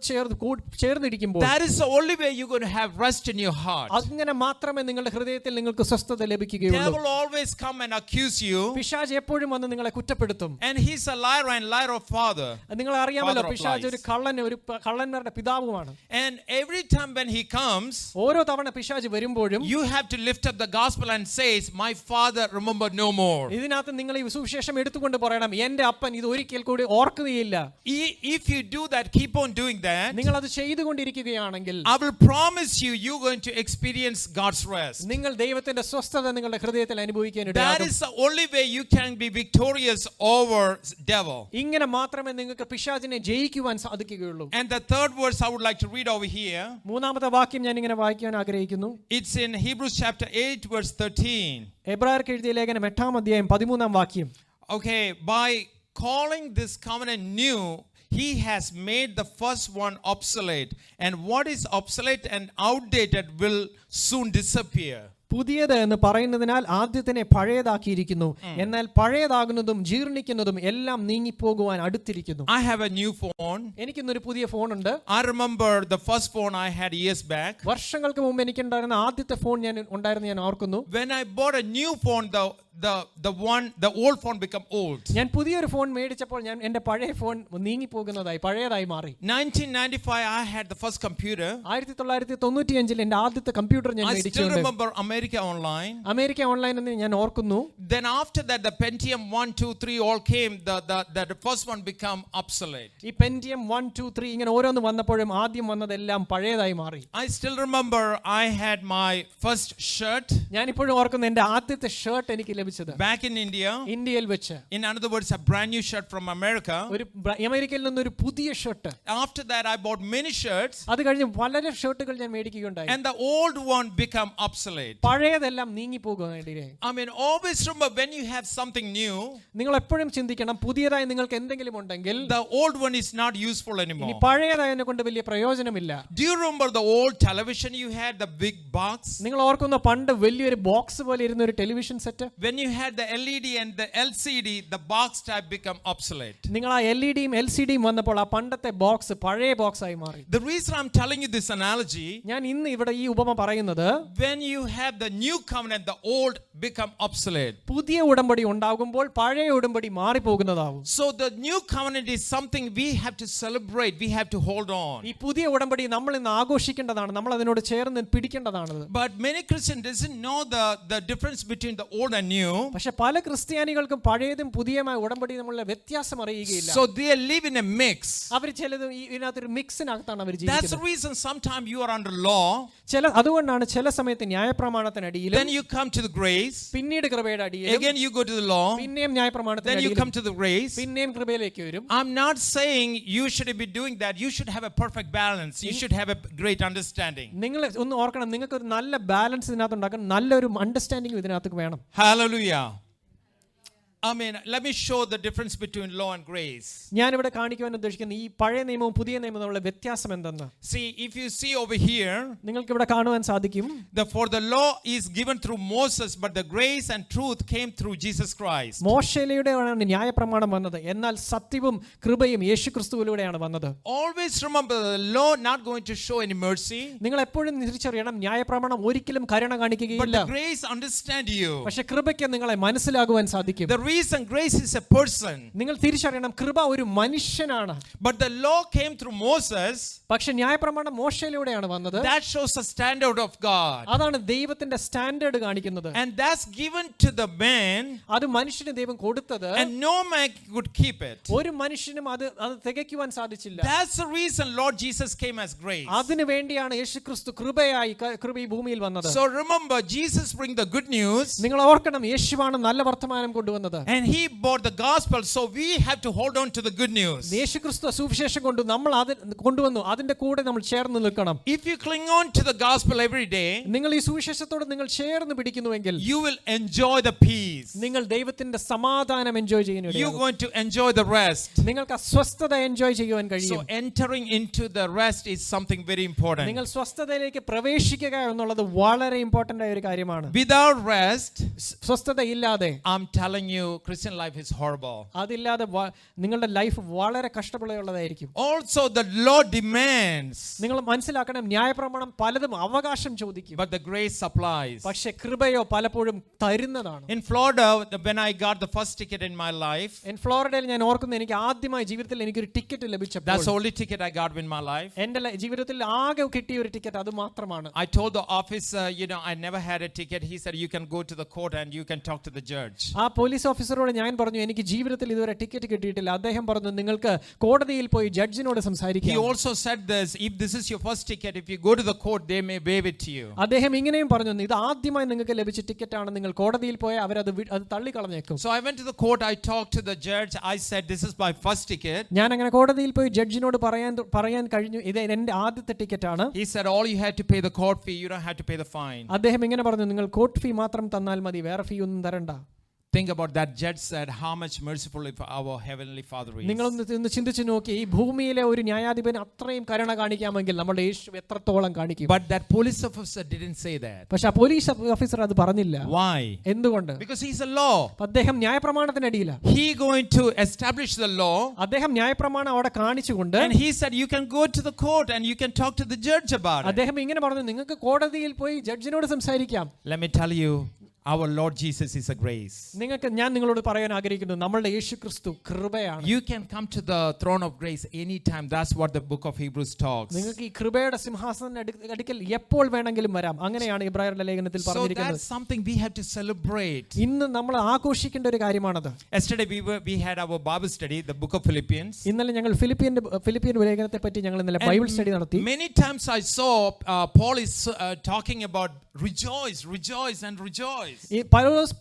ചേർന്നിരിക്കുമ്പോൾ, that is the only way you're going to have rest in your heart. അങ്ങനെ മാത്രമേ നിങ്ങളുടെ ഹൃദയത്തിൽ നിങ്ങൾക്ക് സ്വസ്ഥത ലഭിക്കുകയുള്ളൂ. The devil always come and accuse you. പിശാച് എപ്പോഴും വന്ന് നിങ്ങളെ കുറ്റപ്പെടുത്തും. And he's a liar and liar of father. നിങ്ങൾ അറിയാമല്ലോ, പിശാച് ഒരു കള്ളന്മാരുടെ പിതാവുമാണ്. And every time when he comes, ഓരോ തവണ പിശാച് വരുമ്പോഴും you have to lift up the gospel and says, my father remembered no more. ഇതിനകത്ത് നിങ്ങൾ ഈ സുവിശേഷം എടുത്തുകൊണ്ട് പറയണം, എൻ്റെ അപ്പൻ ഇത് ഒരിക്കൽ കൂടി ഓർക്കുകയില്ല. If you do that, keep on doing that, നിങ്ങൾ അത് ചെയ്തുകൊണ്ടിരിക്കുകയാണെങ്കിൽ, I will promise you're going to experience God's rest. നിങ്ങൾ ദൈവത്തിന്റെ സ്വസ്ഥത നിങ്ങളുടെ ഹൃദയത്തിൽ അനുഭവിക്കാൻ ഇടയാകും. That is the only way you can be victorious over devil. ഇങ്ങനെ മാത്രമേ നിങ്ങൾക്ക് പിശാചിനെ ജയിക്കുവാൻ സാധിക്കുകയുള്ളൂ. And the third verse I would like to read over here. മൂന്നാമത്തെ വാക്യം ഞാൻ ഇങ്ങനെ വായിക്കാൻ ആഗ്രഹിക്കുന്നു. It's in Hebrews chapter 8 verse 13. എബ്രായർക്ക് എഴുതിയ ലേഖനം 8-ാം അധ്യായം 13-ാം വാക്യം. Okay, by calling this covenant new, he has made the first one obsolete, and what is obsolete and outdated will soon disappear. പുതിയത് എന്ന് പറയുന്നതിനാൽ ആദ്യത്തിനെ പഴയതാക്കിയിരിക്കുന്നു, എന്നാൽ പഴയതാകുന്നതും ജീർണിക്കുന്നതും എല്ലാം നീങ്ങിപ്പോകുവാൻ അടുത്തിരിക്കുന്നു. I have a new phone. എനിക്കിന്നൊരു പുതിയ ഫോൺ ഉണ്ട്. I remember the first phone I had years back. വർഷങ്ങൾക്ക് മുമ്പ് എനിക്കുണ്ടായിരുന്ന ആദ്യത്തെ ഫോൺ ഞാൻ ഓർക്കുന്നു. When I bought a new phone, the old phone become old. ഞാൻ പുതിയൊരു ഫോൺ മേടിച്ചപ്പോൾ എൻ്റെ പഴയ ഫോൺ പഴയതായി മാറി. 1995 I had the first computer. 1995 എൻ്റെ ആദ്യത്തെ കമ്പ്യൂട്ടർ ഞാൻ മേടിച്ചു. I still remember America Online. America online എന്ന് ഞാൻ ഓർക്കുന്നു. Then after that the Pentium 1, 2, 3 all came. The first one become obsolete. ഈ Pentium 1, 2, 3 ഇങ്ങനെ ഓരോന്ന് വന്നപ്പോഴും ആദ്യം വന്നതെല്ലാം പഴയതായി മാറി. I still remember I had my first shirt. ഞാൻ ഇപ്പോഴും ഓർക്കുന്നു എൻ്റെ ആദ്യത്തെ ഷർട്ട് എനിക്ക് ലഭിച്ചത്. Back in India, ഇന്ത്യയിൽ വെച്ച്, in other words, a brand new shirt from America. ഒരു അമേരിക്കയിൽ നിന്നൊരു പുതിയ shirt. After that, I bought many shirts. അത് കഴിഞ്ഞ് വളരെ ഷർട്ടുകൾ ഞാൻ മേടിക്കുകയുണ്ടായി. And the old one become obsolete. പഴയതെല്ലാം നീങ്ങി പോകുകയാണ്. I mean, always remember when you have something new, നിങ്ങൾ എപ്പോഴും ചിന്തിക്കണം, പുതിയതായി നിങ്ങൾക്ക് എന്തെങ്കിലും ഉണ്ടെങ്കിൽ the old one is not useful anymore. ഇനി പഴയതായതിനെ കൊണ്ട് വലിയ പ്രയോജനമില്ല. Do you remember the old television you had, the big box? നിങ്ങൾ ഓർക്കുന്ന പണ്ട് വലിയൊരു ബോക്സ് പോലെ ഇരുന്ന ഒരു television set? When you had the LED and the LCD, the box type become obsolete. നിങ്ങൾ ആ LEDയും LCDയും വന്നപ്പോൾ ആ പണ്ടത്തെ ബോക്സ് പഴയ ബോക്സ് ആയി മാറി. The reason I'm telling you this analogy, ഞാൻ ഇന്ന് ഇവിടെ ഈ ഉപമ പറയുന്നത്, when you have the new covenant, the old become obsolete. പുതിയ ഉടമ്പടി ഉണ്ടാകുമ്പോൾ പഴയ ഉടമ്പടി മാറി പോകുന്നതാവും. So the new covenant is something we have to celebrate, we have to hold on. ഈ പുതിയ ഉടമ്പടി നമ്മൾ ഇന്ന് ആഘോഷിക്കേണ്ടതാണ്, നമ്മൾ അതിനോട് ചേർന്ന് പിടിക്കേണ്ടതാണ്. But many Christians doesn't know the difference between the old and new. പക്ഷെ പല ക്രിസ്ത്യാനികൾക്കും പഴയതും പുതിയമായ ഉടമ്പടി തമ്മിലുള്ള വ്യത്യാസം അറിയുകയില്ല. So they live in a mix. അവർ ചിലത് ഇതിനകത്തൊരു മിക്സിനകത്താണ് അവർ That's ജീവിക്കുന്നത്. the reason sometimes you are under law. അതുകൊണ്ടാണ് ചില സമയത്ത് ന്യായപ്രമാണത്തിനടിയിലും Then you come to the grace. പിന്നീട് കൃപയുടെ അടിയിലും Again you go to the law. പിന്നെയും Then you ന്യായപ്രമാണത്തിനടിയിലും come to the grace. പിന്നെയും കൃപയിലേക്ക് വരും. I'm not saying you should be doing that. You should have a perfect balance. You should have a great understanding. നിങ്ങൾ ഒന്ന് ഓർക്കണം, നിങ്ങൾക്ക് ഒരു നല്ല balance ഇതിനകത്ത് ഉണ്ടാക്കാൻ നല്ലൊരു അണ്ടർസ്റ്റാൻഡിംഗ് ഇതിനകത്ത് വേണം. Hallelujah. I mean, let me show the difference between law and grace. ഞാനിവിടെ കാണിക്കുവാൻ ഉദ്ദേശിക്കുന്ന ഈ പഴയ നിയമവും പുതിയ നിയമവും തമ്മിലുള്ള വ്യത്യാസം എന്തെന്ന്. See, if you see over here, നിങ്ങൾക്ക് ഇവിടെ കാണുവാൻ സാധിക്കും, for the law is given through Moses, but the grace and truth came through Jesus Christ. മോശയിലൂടെയാണ് ന്യായപ്രമാണം വന്നത്, എന്നാൽ സത്യവും കൃപയും യേശുക്രിസ്തുവിലൂടെയാണ് വന്നത്. Always remember, the law not going to show any mercy. നിങ്ങൾ എപ്പോഴും തിരിച്ചറിയണം, ന്യായപ്രമാണം ഒരിക്കലും കരുണ But കാണിക്കുകയില്ല. the grace understand you. പക്ഷെ കൃപയ്ക്ക് നിങ്ങളെ മനസ്സിലാകുവാൻ സാധിക്കും. The reason grace is a person. നിങ്ങൾ തിരിച്ചറിയണം, കൃപ ഒരു മനുഷ്യനാണ്. But the law came through Moses. പക്ഷെ ന്യായപ്രമാണം മോശയിലൂടെയാണ് വന്നത്. That shows the standard of God. അതാണ് ദൈവത്തിന്റെ സ്റ്റാൻഡേർഡ് കാണിക്കുന്നത്. And that's given to the man. അത് മനുഷ്യന് ദൈവം കൊടുത്തത്. And no man could keep it. ഒരു മനുഷ്യനും അത് തികയ്ക്കുവാൻ സാധിച്ചില്ല. That's the reason Lord Jesus came as grace. അതിനു വേണ്ടിയാണ് യേശുക്രിസ്തു കൃപയായി ഈ ഭൂമിയിൽ വന്നത്. So remember, Jesus bring the good news. നിങ്ങൾ ഓർക്കണം, യേശുവാണ് നല്ല വർത്തമാനം കൊണ്ടുവന്നത്. And he brought the gospel, so we have to hold on to the good news. യേശുക്രിസ്തു സുവിശേഷം കൊണ്ട് നമ്മൾ അത് കൊണ്ടുവന്നു, അതിന്റെ കൂടെ നമ്മൾ ചേർന്ന് നിൽക്കണം. If you cling on to the gospel every day, നിങ്ങൾ ഈ സുവിശേഷത്തോട് നിങ്ങൾ ചേർന്ന് പിടിക്കുന്നുവെങ്കിൽ you will enjoy the peace. നിങ്ങൾ ദൈവത്തിന്റെ സമാധാനം എൻജോയ് ചെയ്യുന്നു. You're going to enjoy the rest. നിങ്ങൾക്ക് സ്വസ്ഥത എൻജോയ് ചെയ്യുവാൻ കഴിയും. So entering into the rest is something very important. നിങ്ങൾ സ്വസ്ഥതയിലേക്ക് പ്രവേശിക്കുക എന്നുള്ളത് വളരെ ഇമ്പോർട്ടന്റ് ആയ ഒരു കാര്യമാണ്. Without rest, സ്വസ്ഥത ഇല്ലാതെ, I'm telling you, Christian life is horrible. അതില്ലാതെ നിങ്ങളുടെ ലൈഫ് വളരെ കഷ്ടപ്പെടുകയുള്ളതായിരിക്കും. Also the law demands, നിങ്ങൾ മനസ്സിലാക്കണം, ന്യായപ്രമാണം പലതും അവകാശം ചോദിക്കും, but the grace supplies. പക്ഷെ കൃപയോ പലപ്പോഴും തരുന്നതാണ്. In Florida, when I got the first ticket in my life, ഫ്ലോറിഡയിൽ ഞാൻ ഓർക്കുന്നു, എനിക്ക് ആദ്യമായി ജീവിതത്തിൽ എനിക്കൊരു ടിക്കറ്റ് ലഭിച്ചപ്പോൾ, that's the only ticket I got in my life. എന്റെ ജീവിതത്തിൽ ആകെ കിട്ടിയ ഒരു ടിക്കറ്റ് അത് മാത്രമാണ്. I told the officer, I never had a ticket. He said, you can go to the court and you can talk to the judge. ആ police ഓഫീസറോട് ഞാൻ പറഞ്ഞു, എനിക്ക് ജീവിതത്തിൽ ഇതുവരെ ടിക്കറ്റ് കിട്ടിയിട്ടില്ല. അദ്ദേഹം പറഞ്ഞു, നിങ്ങൾക്ക് കോടതിയിൽ പോയി ജഡ്ജിനോട് സംസാരിക്കാം. He also said this, if this is your first ticket, if you go to the court, they may waive it to you. അദ്ദേഹം ഇങ്ങനെയും പറഞ്ഞു, ഇത് ആദ്യമായി നിങ്ങൾക്ക് ലഭിച്ച ടിക്കറ്റ് ആണ്, നിങ്ങൾ കോടതിയിൽ പോയാൽ അവരത് തള്ളിക്കളഞ്ഞേക്കും. So I went to the court, I talked to the judge, I said, this is my first ticket. ഞാൻ അങ്ങനെ കോടതിയിൽ പോയി ജഡ്ജിനോട് പറയാൻ കഴിഞ്ഞു, ഇത് എന്റെ ആദ്യത്തെ ടിക്കറ്റ് ആണ്. He said, all you had to pay the court fee, you don't have to pay the fine. അദ്ദേഹം ഇങ്ങനെ പറഞ്ഞു, നിങ്ങൾ കോർട്ട് ഫീ മാത്രം തന്നാൽ മതി, വേറെ ഫീ ഒന്നും തരണ്ട. Think about that. Judge said, how much merciful our heavenly Father is. നിങ്ങളൊന്ന് ചിന്തിച്ചു നോക്കി, ഈ ഭൂമിയിലെ ഒരു ന്യായാധിപൻ അത്രയും കരുണ കാണിക്കാമെങ്കിൽ നമ്മുടെ യേശു എത്രത്തോളം കാണിക്കും. But that police officer didn't say that. പക്ഷെ ആ പോലീസ് ഓഫീസർ അത് പറഞ്ഞില്ല. Why? എന്തുകൊണ്ട്? Because he's a law. അദ്ദേഹം ന്യായപ്രമാണത്തിനടിയില്ല. He going to establish the law. അദ്ദേഹം ന്യായപ്രമാണം അവിടെ കാണിച്ചുകൊണ്ട്, and he said, you can go to the court and you can talk to the judge about it. അദ്ദേഹം ഇങ്ങനെ പറഞ്ഞു, നിങ്ങൾക്ക് കോടതിയിൽ പോയി ജഡ്ജിനോട് സംസാരിക്കാം. Let me tell you, our Lord Jesus is a grace. ഞാൻ നിങ്ങളോട് പറയാൻ ആഗ്രഹിക്കുന്നു, നമ്മളുടെ യേശുക്രിസ്തു കൃപയാണ്. You can come to the throne of grace anytime. That's what the book of Hebrews talks. നിങ്ങൾക്ക് ഈ കൃപയുടെ സിംഹാസനത്തിന്റെ അടുക്കൽ എപ്പോൾ വേണമെങ്കിലും വരാം. അങ്ങനെയാണ് ഇബ്രായരുടെ ലേഖനത്തിൽ പറഞ്ഞിരിക്കുന്നത്. So that's something we have to celebrate. ഇന്ന് നമ്മൾ ആഘോഷിക്കേണ്ട ഒരു കാര്യമാണത്. Yesterday we had our Bible study, the book of Philippians. ഇന്നലെ ഞങ്ങൾ ഫിലിപ്പിയൻ ലേഖനത്തെ പറ്റി ഞങ്ങൾ ഇന്നലെ ബൈബിൾ സ്റ്റഡി നടത്തി. Many times I saw Paul is talking about rejoice, rejoice and rejoice. ഈ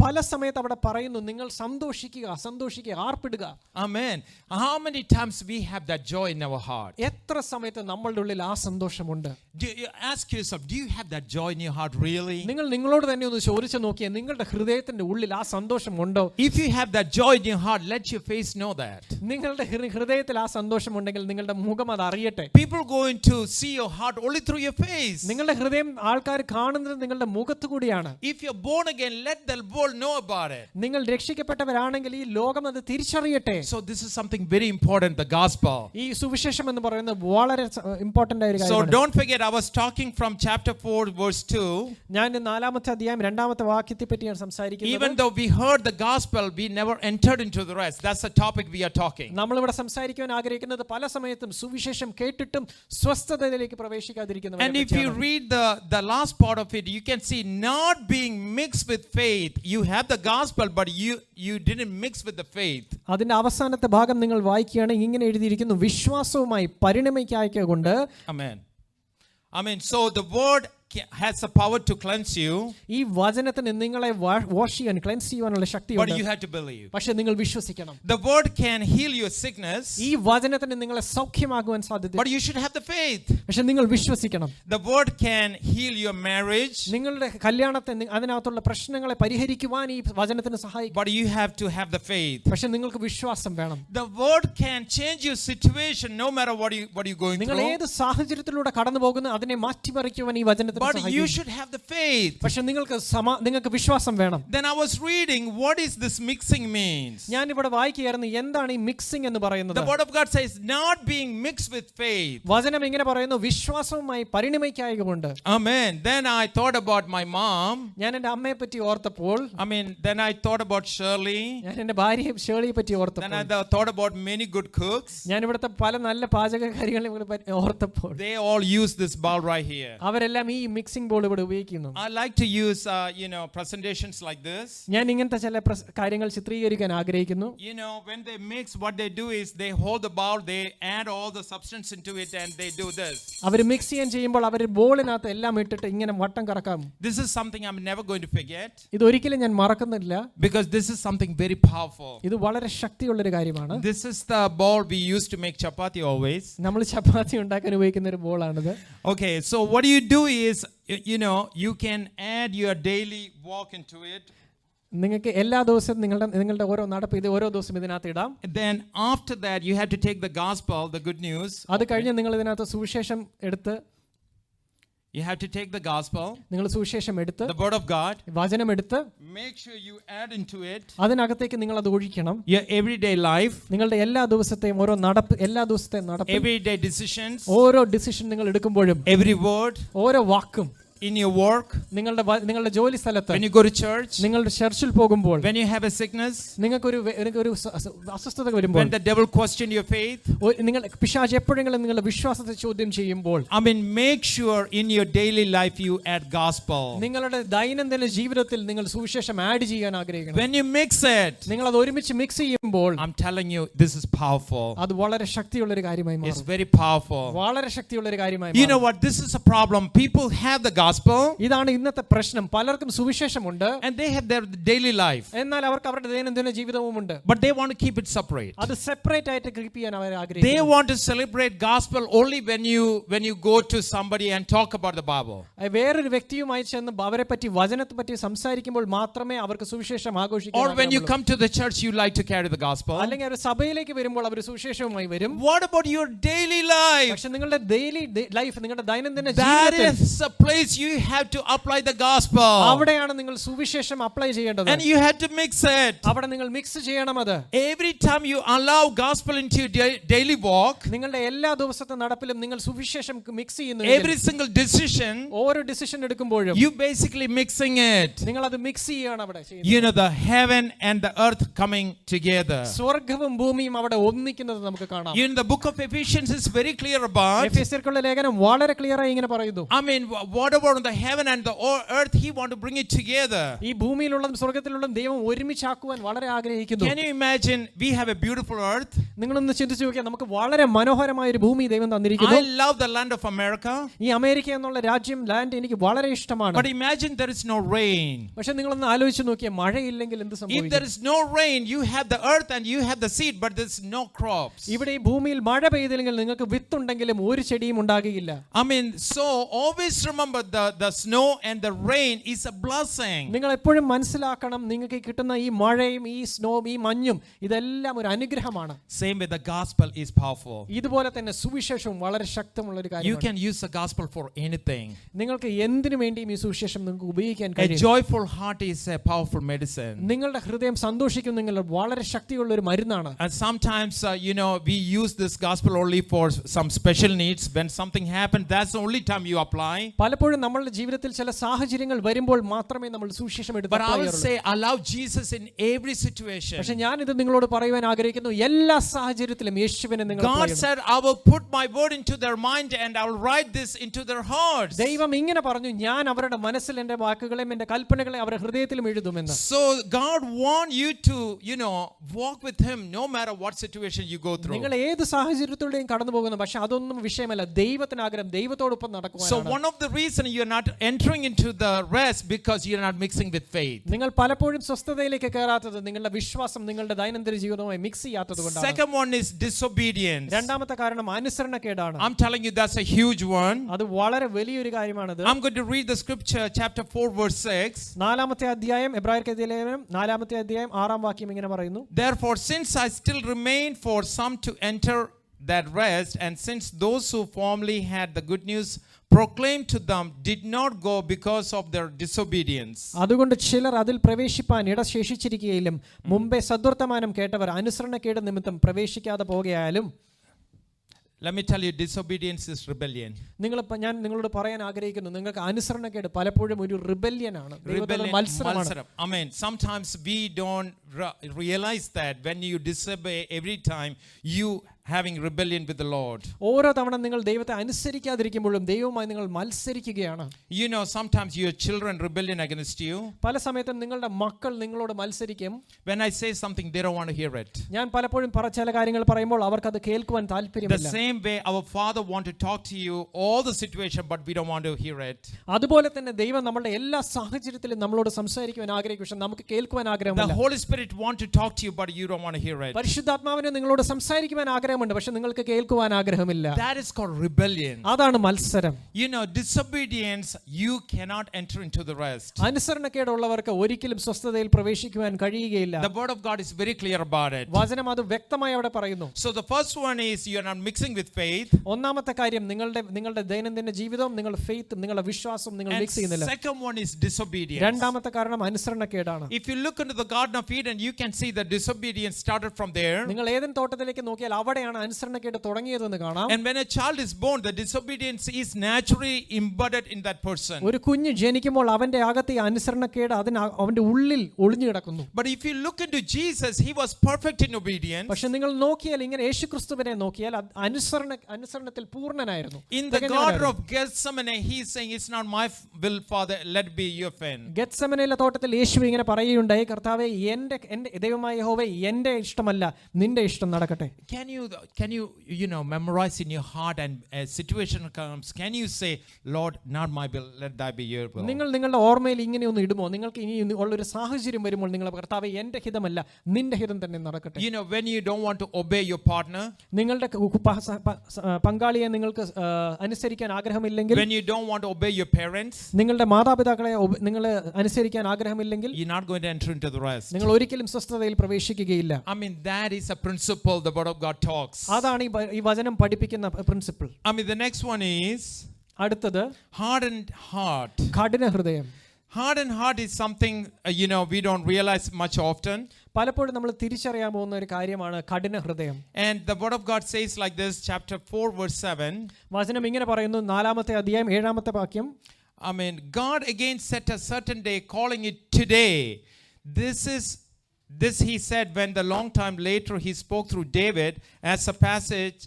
പല സമയത്ത് അവിടെ പറയുന്നു നിങ്ങൾ സന്തോഷിക്കുക, സന്തോഷിക്കുക, ആർപ്പിടുക. Amen. How many times we have that joy in our heart? എത്ര സമയത്ത് നമ്മളുടെ ഉള്ളിൽ ആ സന്തോഷമുണ്ട്? Ask yourself, do you have that joy in your heart really? നിങ്ങൾ നിങ്ങളോട് തന്നെ ഒന്ന് ചോദിച്ചു നോക്കിയേ, നിങ്ങളുടെ ഹൃദയത്തിന്റെ ഉള്ളിൽ ആ സന്തോഷമുണ്ടോ? If you have that joy in your heart, let your face know that. നിങ്ങളുടെ ഹൃദയത്തിൽ ആ സന്തോഷമുണ്ടെങ്കിൽ നിങ്ങളുടെ മുഖം അത് അറിയട്ടെ. People going to see your heart only through your face. നിങ്ങളുടെ ഹൃദയം ആൾക്കാർ കാണുന്നത് നിങ്ങളുടെ മുഖത്തു കൂടിയാണ്. If you're born again, let the world know about it. നിങ്ങൾ രക്ഷിക്കപ്പെട്ടവരാണെങ്കിൽ ഈ ലോകം അത് തിരിച്ചറിയട്ടെ. So this is something very important, the gospel. ഈ സുവിശേഷം എന്ന് പറയുന്നത് വളരെ ഇമ്പോർട്ടന്റ് ആയ ഒരു So കാര്യമാണ്. don't forget, I was talking from chapter 4 verse 2. ഞാൻ 4-ാമത്തെ അധ്യായം 2-ാമത്തെ വാക്യത്തെ പറ്റിയാണ് സംസാരിക്കുന്നത്. Even though we heard the gospel, we never entered into the rest. That's the topic we are talking. നമ്മൾ ഇവിടെ സംസാരിക്കാൻ ആഗ്രഹിക്കുന്നത് പല സമയത്തും സുവിശേഷം കേട്ടിട്ടും സ്വസ്ഥതയിലേക്ക് പ്രവേശിക്കാതിരിക്കുന്നവരെ And if you പറ്റിയാണ്. read the last part of it, you can see not being mixed with faith. You have the gospel, but you didn't mix with the faith. അതിന്റെ അവസാനത്തെ ഭാഗം നിങ്ങൾ വായിക്കുകയാണെങ്കിൽ ഇങ്ങനെ എഴുതിയിരിക്കുന്നു, വിശ്വാസവുമായി പരിണമിക്കായ്ക്കൊണ്ട്. Amen. So the word has the power to cleanse you, ഈ വചനത്തിന് നിങ്ങളെ വാഷ് ചെയ്യാൻ, ക്ലെൻസ് ചെയ്യാനുള്ള but ശക്തിയുണ്ട്. you have to believe. പക്ഷെ നിങ്ങൾ വിശ്വസിക്കണം. The word can heal your sickness, ഈ വചനത്തിന് നിങ്ങളെ സൗഖ്യമാകുവാൻ സാധ്യത. but you should have the faith. പക്ഷെ നിങ്ങൾ വിശ്വസിക്കണം. The word can heal your marriage, നിങ്ങളുടെ കല്യാണത്തെ അതിനകത്തുള്ള പ്രശ്നങ്ങളെ പരിഹരിക്കുവാൻ ഈ വചനത്തിന് സഹായിക്കും. but you have to have the faith. പക്ഷെ നിങ്ങൾക്ക് വിശ്വാസം വേണം. The word can change your situation no matter what you going നിങ്ങൾ through, ഏത് സാഹചര്യത്തിലൂടെ കടന്നു പോകുന്നു അതിനെ മാറ്റിമറിക്കുവാൻ ഈ വചനത്തിന് but you സഹായിക്കും. should have the faith. പക്ഷെ നിങ്ങൾക്ക് വിശ്വാസം വേണം. Then I was reading, what is this mixing means? ഞാൻ ഇവിടെ വായിക്കുകയായിരുന്നു, എന്താണ് ഈ മിക്സിംഗ് എന്ന് പറയുന്നത്? The word of God says not being mixed with faith. വചനം ഇങ്ങനെ പറയുന്നു, വിശ്വാസവുമായി പരിണമിക്കായകൊണ്ട്. Amen. Then I thought about my mom. ഞാൻ എൻ്റെ അമ്മയെ പറ്റി ഓർത്തപ്പോൾ, Then I thought about Shirley. ഞാൻ എൻ്റെ ഭാര്യയെ ഷേളിയെ പറ്റി Then ഓർത്തപ്പോൾ, I thought about many good cooks. ഞാൻ ഇവിടുത്തെ പല നല്ല പാചകക്കാരികളെ ഓർത്തപ്പോൾ, They all use this bowl right here. അവരെല്ലാം ഈ മിക്സിംഗ് ബോൾ ഇവിടെ ഉപയോഗിക്കുന്നു. I like to use presentations like this. ഞാൻ ഇങ്ങനത്തെ ചില കാര്യങ്ങൾ ചിത്രീകരിക്കാൻ ആഗ്രഹിക്കുന്നു. When they mix, what they do is they hold the bowl, they add all the substance into it, and they do this. അവർ mix ചെയ്യാൻ ചെയ്യുമ്പോൾ അവർ ബോളിനകത്ത് എല്ലാം ഇട്ടിട്ട് ഇങ്ങനെ വട്ടം കറക്കാം. This is something I'm never going to forget. ഇത് ഒരിക്കലും ഞാൻ മറക്കുന്നില്ല. Because this is something very powerful. ഇത് വളരെ ശക്തിയുള്ള ഒരു കാര്യമാണ്. This is the bowl we used to make chapati always. നമ്മൾ ചപ്പാത്തി ഉണ്ടാക്കാൻ ഉപയോഗിക്കുന്ന ഒരു ബോളാണിത്. Okay, so what you do is, you can add your daily walk into it. നിങ്ങൾക്ക് എല്ലാ ദിവസവും നിങ്ങളുടെ ഓരോ നടപ്പ് ഇത് ഓരോ ദിവസം ഇതിനകത്ത് ഇടാം. Then after that you have to take the gospel, the good news. അത് കഴിഞ്ഞ് നിങ്ങൾ ഇതിനകത്ത് സുവിശേഷം എടുത്ത്, You have to take the gospel, നിങ്ങൾ സുവിശേഷം എടുത്ത്, the word of God. വചനം എടുത്ത്, Make sure you add into it അതിനകത്തേക്ക് നിങ്ങൾ അത് ഒഴിക്കണം. your everyday life, നിങ്ങളുടെ എല്ലാ ദിവസത്തെയും ഓരോ നടപ്പ്, എല്ലാ ദിവസത്തെയും നടപ്പ്, everyday decisions, ഓരോ ഡിസിഷൻ നിങ്ങൾ എടുക്കുമ്പോഴും, every word, ഓരോ വാക്കും, in your work, നിങ്ങളുടെ ജോലി സ്ഥലത്ത്, when you go to church, നിങ്ങളുടെ ചർച്ചിൽ പോകുമ്പോൾ, when you have a sickness, നിങ്ങൾക്കൊരു അസ്വസ്ഥത വരുമ്പോൾ, when the devil question your faith, നിങ്ങൾ പിശാച് എപ്പോഴെങ്കിലും നിങ്ങളുടെ വിശ്വാസത്തെ ചോദ്യം ചെയ്യുമ്പോൾ, make sure in your daily life you add gospel. നിങ്ങളുടെ ദൈനംദിന ജീവിതത്തിൽ നിങ്ങൾ സുവിശേഷം ആഡ് ചെയ്യാൻ ആഗ്രഹിക്കണം. When you mix it, നിങ്ങൾ അത് ഒരുമിച്ച് മിക്സ് ചെയ്യുമ്പോൾ, I'm telling you, this is powerful. അത് വളരെ ശക്തിയുള്ള ഒരു കാര്യമായി It's മാറും. very powerful. വളരെ ശക്തിയുള്ള ഒരു കാര്യമായി You know മാറും. what? This is a problem. People have the gospel, ഇതാണ് ഇന്നത്തെ പ്രശ്നം. പലർക്കും സുവിശേഷമുണ്ട്, and they have their daily life, എന്നാൽ അവർക്ക് അവരുടെ ദൈനംദിന ജീവിതവുമുണ്ട്. but they want to keep it separate. അത് സെപ്പറേറ്റ് ആയിട്ട് കീപ്പ് ചെയ്യാൻ അവർ They ആഗ്രഹിക്കുന്നു. want to celebrate gospel only when you go to somebody and talk about the Bible. വേറൊരു വ്യക്തിയുമായി ചെന്ന് അവരെ പറ്റി വചനത്തെ പറ്റി സംസാരിക്കുമ്പോൾ മാത്രമേ അവർക്ക് സുവിശേഷം ആഘോഷിക്കാൻ. Or when you come to the church, you like to carry the gospel. അല്ലെങ്കിൽ ഒരു സഭയിലേക്ക് വരുമ്പോൾ അവർ സുവിശേഷവുമായി വരും. What about your daily life? പക്ഷെ നിങ്ങളുടെ ഡെയിലി ലൈഫ്, നിങ്ങളുടെ ദൈനംദിന That ജീവിതത്തിൽ is a place you have to apply the gospel. അവിടെയാണ് നിങ്ങൾ സുവിശേഷം അപ്ലൈ ചെയ്യേണ്ടത്. And you have to mix it. അവിടെ നിങ്ങൾ മിക്സ് ചെയ്യണം. അത് Every time you allow gospel into your daily walk, നിങ്ങളുടെ എല്ലാ ദിവസത്തെ നടപ്പിലും നിങ്ങൾ സുവിശേഷം മിക്സ് ചെയ്യുന്നു. every single decision, ഓരോ ഡിസിഷൻ എടുക്കുമ്പോഴും you basically mixing it. നിങ്ങൾ അത് മിക്സ് ചെയ്യാണ് അവിടെ ചെയ്യുന്നത്. The heaven and the earth coming together. സ്വർഗ്ഗവും ഭൂമിയും അവിടെ ഒന്നിക്കുന്നത് നമുക്ക് കാണാം. The book of Ephesians is very clear about. എഫെസ്യർക്കുള്ള ലേഖനം വളരെ ക്ലിയർ ആയി ഇങ്ങനെ പറയുന്നു. Whatever power on the heaven and the earth, he want to bring it together. ഈ ഭൂമിയിലുള്ളതും സ്വർഗ്ഗത്തിലുള്ളതും ദൈവം ഒരുമിച്ചാക്കുവാൻ വളരെ ആഗ്രഹിക്കുന്നു. Can you imagine we have a beautiful earth? നിങ്ങളൊന്ന് ചിന്തിച്ചു നോക്കിയാൽ നമുക്ക് വളരെ മനോഹരമായ ഒരു ഭൂമി ദൈവം തന്നിരിക്കുന്നു. I love the land of America. ഈ അമേരിക്ക എന്നുള്ള രാജ്യം ലാൻഡ് എനിക്ക് വളരെ ഇഷ്ടമാണ്. But imagine there is no rain. പക്ഷെ നിങ്ങളൊന്ന് ആലോചിച്ച് നോക്കിയാൽ മഴയില്ലെങ്കിൽ എന്ത് സംഭവിക്കും? If there is no rain, you have the earth and you have the seed, but there is no crops. ഇവിടെ ഈ ഭൂമിയിൽ മഴ പെയ്തില്ലെങ്കിൽ നിങ്ങൾക്ക് വിത്തുണ്ടെങ്കിലും ഒരു ചെടിയും ഉണ്ടാകുകയില്ല. I mean, so always remember the snow and the rain is a blessing. നിങ്ങൾ എപ്പോഴും മനസ്സിലാക്കണം, നിങ്ങൾക്ക് കിട്ടുന്ന ഈ മഴയും ഈ സ്നോയും ഈ മഞ്ഞും ഇതെല്ലാം ഒരു അനുഗ്രഹമാണ്. Same way the gospel is powerful. ഇതുപോലെ തന്നെ സുവിശേഷവും വളരെ ശക്തമുള്ള ഒരു You കാര്യമാണ്. can use the gospel for anything. നിങ്ങൾക്ക് എന്തിനു വേണ്ടിയും ഈ സുവിശേഷം നിങ്ങൾക്ക് ഉപയോഗിക്കാൻ A കഴിയും. joyful heart is a powerful medicine. നിങ്ങളുടെ ഹൃദയം സന്തോഷിക്കുന്നെങ്കിൽ വളരെ ശക്തിയുള്ള ഒരു മരുന്നാണ്. And sometimes we use this gospel only for some special needs. When something happens, that's the only time you apply. പലപ്പോഴും നമ്മളുടെ ജീവിതത്തിൽ ചില സാഹചര്യങ്ങൾ വരുമ്പോൾ മാത്രമേ നമ്മൾ സുവിശേഷം എടുത്ത് But I will പറയാറുള്ളൂ. say allow Jesus in every situation. പക്ഷെ ഞാൻ ഇത് നിങ്ങളോട് പറയുവാൻ ആഗ്രഹിക്കുന്നു, എല്ലാ സാഹചര്യത്തിലും യേശുവിനെ നിങ്ങൾ God പറയണം. said, I will put my word into their mind and I will write this into their hearts. ദൈവം ഇങ്ങനെ പറഞ്ഞു, ഞാൻ അവരുടെ മനസ്സിൽ എൻ്റെ വാക്കുകളെയും എൻ്റെ കൽപ്പനകളെ അവരുടെ ഹൃദയത്തിലും എഴുതുമെന്ന്. So God want you to walk with him no matter what situation you go through. നിങ്ങൾ ഏത് സാഹചര്യത്തിലൂടെയും കടന്നു പോകുന്നു, പക്ഷെ അതൊന്നും വിഷയമല്ല. ദൈവത്തിന് ആഗ്രഹം ദൈവത്തോടൊപ്പം So നടക്കുവാനാണ്. one of the reason you are not entering into the rest because you are not mixing with faith. നിങ്ങൾ പലപ്പോഴും സ്വസ്ഥതയിലേക്ക് കയറാത്തത് നിങ്ങളുടെ വിശ്വാസം നിങ്ങളുടെ ദൈനംദിന ജീവിതവുമായി മിക്സ് ചെയ്യാത്തത് കൊണ്ടാണ്. Second one is disobedience. രണ്ടാമത്തെ കാരണം അനുസരണക്കേടാണ്. I'm telling you that's a huge one. അത് വളരെ വലിയൊരു കാര്യമാണത്. I'm going to read the scripture chapter 4 verse 6. നാലാമത്തെ അധ്യായം എബ്രായർക്കെതിരെ ലേഖനം നാലാമത്തെ അധ്യായം 6-ാം വാക്യം ഇങ്ങനെ പറയുന്നു. Therefore since I still remain for some to enter that rest, and since those who formerly had the good news proclaimed to them did not go because of their disobedience. അതുകൊണ്ട് ചിലർ അതിൽ പ്രവേശിപ്പാൻ ഇട ശേഷിച്ചിരിക്കുകയിലും മുമ്പേ സദ്വർത്തമാനം കേട്ടവർ അനുസരണക്കേട് നിമിത്തം പ്രവേശിക്കാതെ പോകുകയാലും. Let me tell you, disobedience is rebellion. ഞാൻ നിങ്ങളോട് പറയാൻ ആഗ്രഹിക്കുന്നു, നിങ്ങൾക്ക് അനുസരണക്കേട് പലപ്പോഴും ഒരു റിബല്യൻ ആണ്, മത്സരമാണ്. Amen. Sometimes we don't realize that when you disobey every time you having rebellion with the Lord. ഓരോ തവണ നിങ്ങൾ ദൈവത്തെ അനുസരിക്കാതിരിക്കുമ്പോഴും ദൈവവുമായി നിങ്ങൾ മത്സരിക്കുകയാണ്. Sometimes your children rebellion against you. പല സമയത്തും നിങ്ങളുടെ മക്കൾ നിങ്ങളോട് മത്സരിക്കും. When I say something they don't want to hear it. ഞാൻ പലപ്പോഴും ചില കാര്യങ്ങൾ പറയുമ്പോൾ അവർക്ക് അത് കേൾക്കുവാൻ താല്പര്യമില്ല. The same way our Father want to talk to you all the situation but we don't want to hear it. അതുപോലെ തന്നെ ദൈവം നമ്മുടെ എല്ലാ സാഹചര്യത്തിലും നമ്മളോട് സംസാരിക്കുവാൻ ആഗ്രഹിക്കും, പക്ഷേ നമുക്ക് കേൾക്കുവാൻ ആഗ്രഹമില്ല. The Holy Spirit want to talk to you but you don't want to hear it. പരിശുദ്ധാത്മാവിനെ നിങ്ങളോട് സംസാരിക്കുവാൻ ആഗ്രഹമുണ്ട്, പക്ഷെ നിങ്ങൾക്ക് കേൾക്കുവാൻ ആഗ്രഹമില്ല. That is called rebellion. അതാണ് മത്സരം. Disobedience you cannot enter into the rest. അനുസരണക്കേടുള്ളവർക്ക് ഒരിക്കലും സ്വസ്ഥതയിൽ പ്രവേശിക്കുവാൻ കഴിയുകയില്ല. The word of God is very clear about it. വചനം അത് വ്യക്തമായി അവിടെ പറയുന്നു. So the first one is you are not mixing with faith. ഒന്നാമത്തെ കാര്യം നിങ്ങളുടെ ദൈനംദിന ജീവിതവും നിങ്ങളുടെ ഫെയ്ത്തും നിങ്ങളുടെ വിശ്വാസവും നിങ്ങൾ മിക്സ് ചെയ്യുന്നില്ല. Second one is disobedience. രണ്ടാമത്തെ കാരണം അനുസരണക്കേടാണ്. If you look into the Garden of Eden you can see the disobedience started from there. നിങ്ങൾ ഏദൻ തോട്ടത്തിലേക്ക് നോക്കിയാൽ അവിടെയാണ് അനുസരണക്കേട് തുടങ്ങിയതെന്ന് കാണാം. And when a child is born the disobedience is naturally embedded in that person. ഒരു കുഞ്ഞ് ജനിക്കുമ്പോൾ അവന്റെ അകത്തെ അനുസരണക്കേട് അവന്റെ ഉള്ളിൽ ഒളിഞ്ഞു കിടക്കുന്നു. But if you look into Jesus he was perfect in obedience. പക്ഷെ നിങ്ങൾ നോക്കിയാൽ ഇങ്ങനെ യേശുക്രിസ്തുവിനെ നോക്കിയാൽ അനുസരണത്തിൽ പൂർണ്ണനായിരുന്നു. In the Garden of Gethsemane he is saying it's not my will Father let be your will. ഗെത്സമനയിലെ തോട്ടത്തിൽ യേശു ഇങ്ങനെ പറയുകയുണ്ടായി, കർത്താവേ എൻ്റെ ദൈവമായ യഹോവേ എൻ്റെ ഇഷ്ടമല്ല നിന്റെ ഇഷ്ടം നടക്കട്ടെ. Can you memorize in your heart and a situation comes can you say Lord not my will let thy be your will. നിങ്ങൾ നിങ്ങളുടെ ഓർമ്മയിൽ ഇങ്ങനെ ഒന്ന് ഇടുമോ? നിങ്ങൾക്ക് ഇനി ഉള്ളൊരു സാഹചര്യം വരുമ്പോൾ നിങ്ങൾ കർത്താവേ എൻ്റെ ഹിതമല്ല നിന്റെ ഹിതം തന്നെ നടക്കട്ടെ. When you don't want to obey your partner, നിങ്ങളുടെ പങ്കാളിയെ നിങ്ങൾക്ക് അനുസരിക്കാൻ ആഗ്രഹമില്ലെങ്കിൽ, when you don't want to obey your parents, നിങ്ങളുടെ മാതാപിതാക്കളെ നിങ്ങൾ അനുസരിക്കാൻ ആഗ്രഹമില്ലെങ്കിൽ you're not going to enter into the rest. നിങ്ങൾ ഒരിക്കലും സ്വസ്ഥതയിൽ പ്രവേശിക്കുകയില്ല. I mean that is a principle the word of God talks. അതാണ് ഈ വചനം പഠിപ്പിക്കുന്ന principle. The next one is അടുത്തത് hardened heart. കഠിന ഹൃദയം. Hardened heart is something we don't realize much often. പലപ്പോഴും നമ്മൾ തിരിച്ചറിയാൻ പോകുന്ന ഒരു കാര്യമാണ് കഠിന ഹൃദയം. And the word of God says like this, chapter 4 verse 7. വചനം ഇങ്ങനെ പറയുന്നു, 4-ാമത്തെ അധ്യായം 7-ാമത്തെ വാക്യം. God again set a certain day, calling it today. This he said when the long time later he spoke through David, as a passage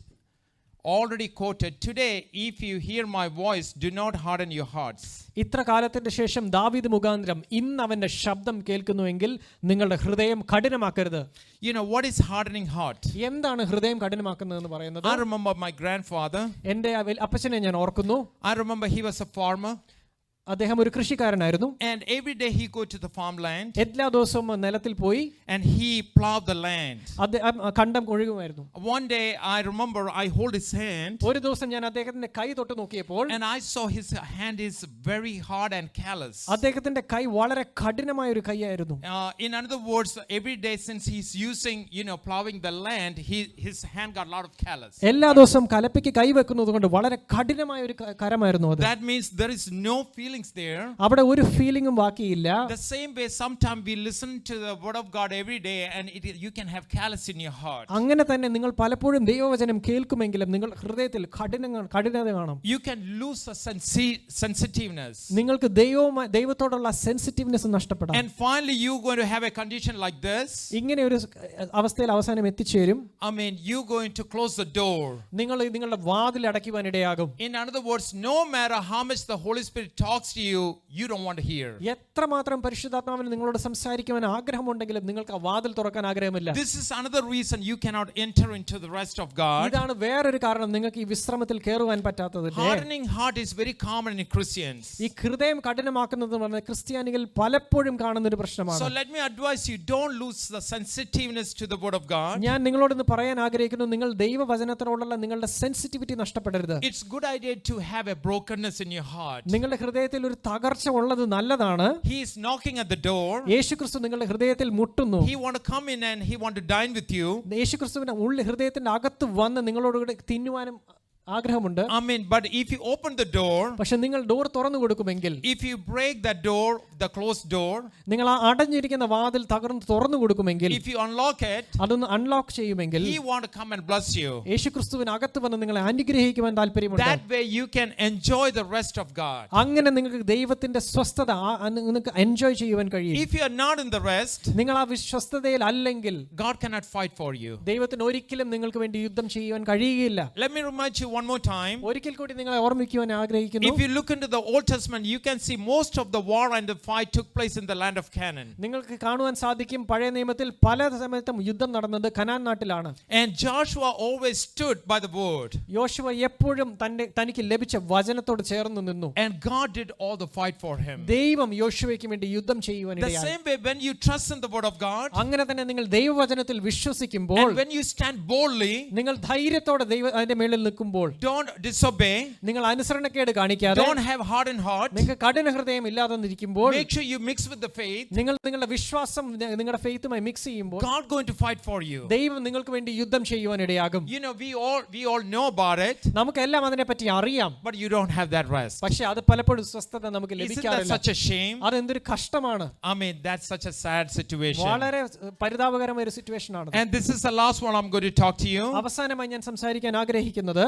already quoted, today if you hear my voice, do not harden your hearts. ഇത്ര കാലത്തിന്റെ ശേഷം ദാവീദ് മുഖാന്തരം ഇന്ന് അവന്റെ ശബ്ദം കേൾക്കുന്നുവെങ്കിൽ നിങ്ങളുടെ ഹൃദയം കഠിനമാക്കരുത്. You know, what is hardening heart? എന്താണ് ഹൃദയം കഠിനമാക്കുന്നതെന്ന് പറയുന്നത്? I remember my grandfather. എന്റെ അപ്പച്ചനെ ഞാൻ ഓർക്കുന്നു. I remember he was a farmer. അദ്ദേഹം ഒരു കൃഷിക്കാരനായിരുന്നു. And every day he go to the farmland. എല്ലാ ദിവസവും നിലത്തിൽ പോയി And he plowed the land. കണ്ടം കൊഴുകുമായിരുന്നു. One day I remember I hold his hand. ഒരു ദിവസം ഞാൻ അദ്ദേഹത്തിന്റെ കൈ തൊട്ട് നോക്കിയപ്പോൾ And I saw his hand is very hard and callous. അദ്ദേഹത്തിന്റെ കൈ വളരെ കഠിനമായ ഒരു കൈയായിരുന്നു. In other words, every day since he's using, plowing the land, his hand got a lot of callous. എല്ലാ ദിവസവും കലപ്പയ്ക്ക് കൈ വെക്കുന്നത് കൊണ്ട് വളരെ കഠിനമായ ഒരു കരമായിരുന്നു അത്. That means there is no feelings there. അവിടെ ഒരു ഫീലിംഗും ബാക്കിയില്ല. The same way sometimes we listen to the word of God every day and you can have callous in your heart. അങ്ങനെ തന്നെ നിങ്ങൾ പലപ്പോഴും ദൈവവചനം കേൾക്കുമെങ്കിലും നിങ്ങൾ ഹൃദയത്തിൽ കഠിനത കാണും. You can lose a sensitiveness. നിങ്ങൾക്ക് ദൈവത്തോടുള്ള സെൻസിറ്റീവ്നെസ് നഷ്ടപ്പെടാം. And finally you going to have a condition like this. ഇങ്ങനെ ഒരു അവസ്ഥയിൽ അവസാനം എത്തിച്ചേരും. I mean, you going to close the door. നിങ്ങൾ നിങ്ങളുടെ വാതിൽ അടയ്ക്കുവാൻ ഇടയാകും. In other words, no matter how much the Holy Spirit talks to you, you don't want to hear. എത്രമാത്രം പരിശുദ്ധാത്മാവിന് നിങ്ങളോട് സംസാരിക്കുവാൻ ആഗ്രഹമുണ്ടെങ്കിലും നിങ്ങൾക്ക് ആ വാതിൽ തുറക്കാൻ ആഗ്രഹമില്ല. This is another reason you cannot enter into the rest of God. ഇതാണ് വേറൊരു കാരണം നിങ്ങൾക്ക് ഈ വിശ്രമത്തിൽ കയറുവാൻ പറ്റാത്തത്. Hardening heart is very common in Christians. ഈ ഹൃദയം കഠിനമാക്കുന്നത് പറഞ്ഞാൽ ക്രിസ്ത്യാനികൾ പലപ്പോഴും കാണുന്ന ഒരു പ്രശ്നമാണ്. So let me advise you, don't lose the sensitiveness to the word of God. ഞാൻ നിങ്ങളോട് ഇന്ന് പറയാൻ ആഗ്രഹിക്കുന്നു, നിങ്ങൾ ദൈവവചനത്തോടുള്ള നിങ്ങളുടെ sensitivity നഷ്ടപ്പെടരുത്. It's good idea to have a brokenness in your heart. നിങ്ങളുടെ ഹൃദയത്തിൽ ഒരു തകർച്ച ഉള്ളത് നല്ലതാണ്. He is knocking at the door. യേശുക്രിസ്തു നിങ്ങളുടെ ഹൃദയത്തിൽ മുട്ടുന്നു. He want to come in and he want to dine with you. യേശുക്രിസ്തുവിന്റെ ഹൃദയത്തിന്റെ അകത്ത് വന്ന് നിങ്ങളോട് തിന്നുവാനും ആഗ്രഹമുണ്ട്. I mean, but if you open the door, പക്ഷെ നിങ്ങൾ ഡോർ തുറന്നു കൊടുക്കുമെങ്കിൽ, if you break that door, the closed door, നിങ്ങൾ ആ അടഞ്ഞിരിക്കുന്ന വാതിൽ തുറന്നു കൊടുക്കുമെങ്കിൽ, if you unlock it, അതൊന്ന് unlock ചെയ്യുമെങ്കിൽ, he want to come and bless you. യേശുക്രിസ്തുവിന് അകത്ത് വന്ന് നിങ്ങളെ അനുഗ്രഹിക്കുവാൻ താല്പര്യമുണ്ട്. That way you can enjoy the rest of God. അങ്ങനെ നിങ്ങൾക്ക് ദൈവത്തിന്റെ സ്വസ്ഥത നിങ്ങൾക്ക് എൻജോയ് ചെയ്യുവാൻ കഴിയും. If you are not in the rest, നിങ്ങൾ ആ വിശ്വസ്തതയിൽ അല്ലെങ്കിൽ God cannot fight for you. ദൈവത്തിന് ഒരിക്കലും നിങ്ങൾക്ക് വേണ്ടി യുദ്ധം ചെയ്യുവാൻ കഴിയുകയില്ല. Let me remind you one more time. ഒരിക്കൽ കൂടി നിങ്ങളെ ഓർമ്മിക്കുവാൻ ആഗ്രഹിക്കുന്നു. If you look into the Old Testament, you can see most of the war and the fight took place in the land of Canaan. നിങ്ങൾക്ക് കാണുവാൻ സാധിക്കും പഴയ നിയമത്തിൽ പല സമയത്തും യുദ്ധം നടന്നത് കനാൻ നാട്ടിലാണ്. And Joshua always stood by the word. യോശുവ എപ്പോഴും തനിക്ക് ലഭിച്ച വചനത്തോട് ചേർന്ന് നിന്നു. And God did all the fight for him. ദൈവം യോശുവയ്ക്ക് വേണ്ടി യുദ്ധം ചെയ്യുവാൻ The ഇടയായി. same way when you trust in the word of God, അങ്ങനെ തന്നെ നിങ്ങൾ ദൈവവചനത്തിൽ വിശ്വസിക്കുമ്പോൾ, and when you stand boldly, നിങ്ങൾ ധൈര്യത്തോടെ അതിന്റെ മേളിൽ നിൽക്കുമ്പോൾ, don't disobey, നിങ്ങൾ അനുസരണക്കേട് കാണിക്കാതെ, don't have hardened heart, നിങ്ങൾക്ക് കഠിന ഹൃദയം ഇല്ലാതെ ഇരിക്കുമ്പോൾ, make sure you mix with the faith, നിങ്ങളുടെ വിശ്വാസം നിങ്ങളുടെ ഫെയ്ത്തുമായി മിക്സ് ചെയ്യുമ്പോൾ, God going to fight for you. ദൈവം നിങ്ങൾക്ക് വേണ്ടി യുദ്ധം ചെയ്യുവാൻ ഇടയാകും. You know, we all know about it, നമുക്കെല്ലാം അതിനെപ്പറ്റി അറിയാം. but you don't have that rest. പക്ഷേ അത് പലപ്പോഴും സ്വസ്ഥത നമുക്ക് Isn't that ലഭിക്കാറില്ല. such a shame? അതെന്തൊരു കഷ്ടമാണ്. I mean, that's such a sad situation. വളരെ പരിതാപകരമായ ഒരു സിറ്റുവേഷൻ ആണ്. And this is the last one I'm going to talk to you. അവസാനമായി ഞാൻ സംസാരിക്കാൻ ആഗ്രഹിക്കുന്നത്,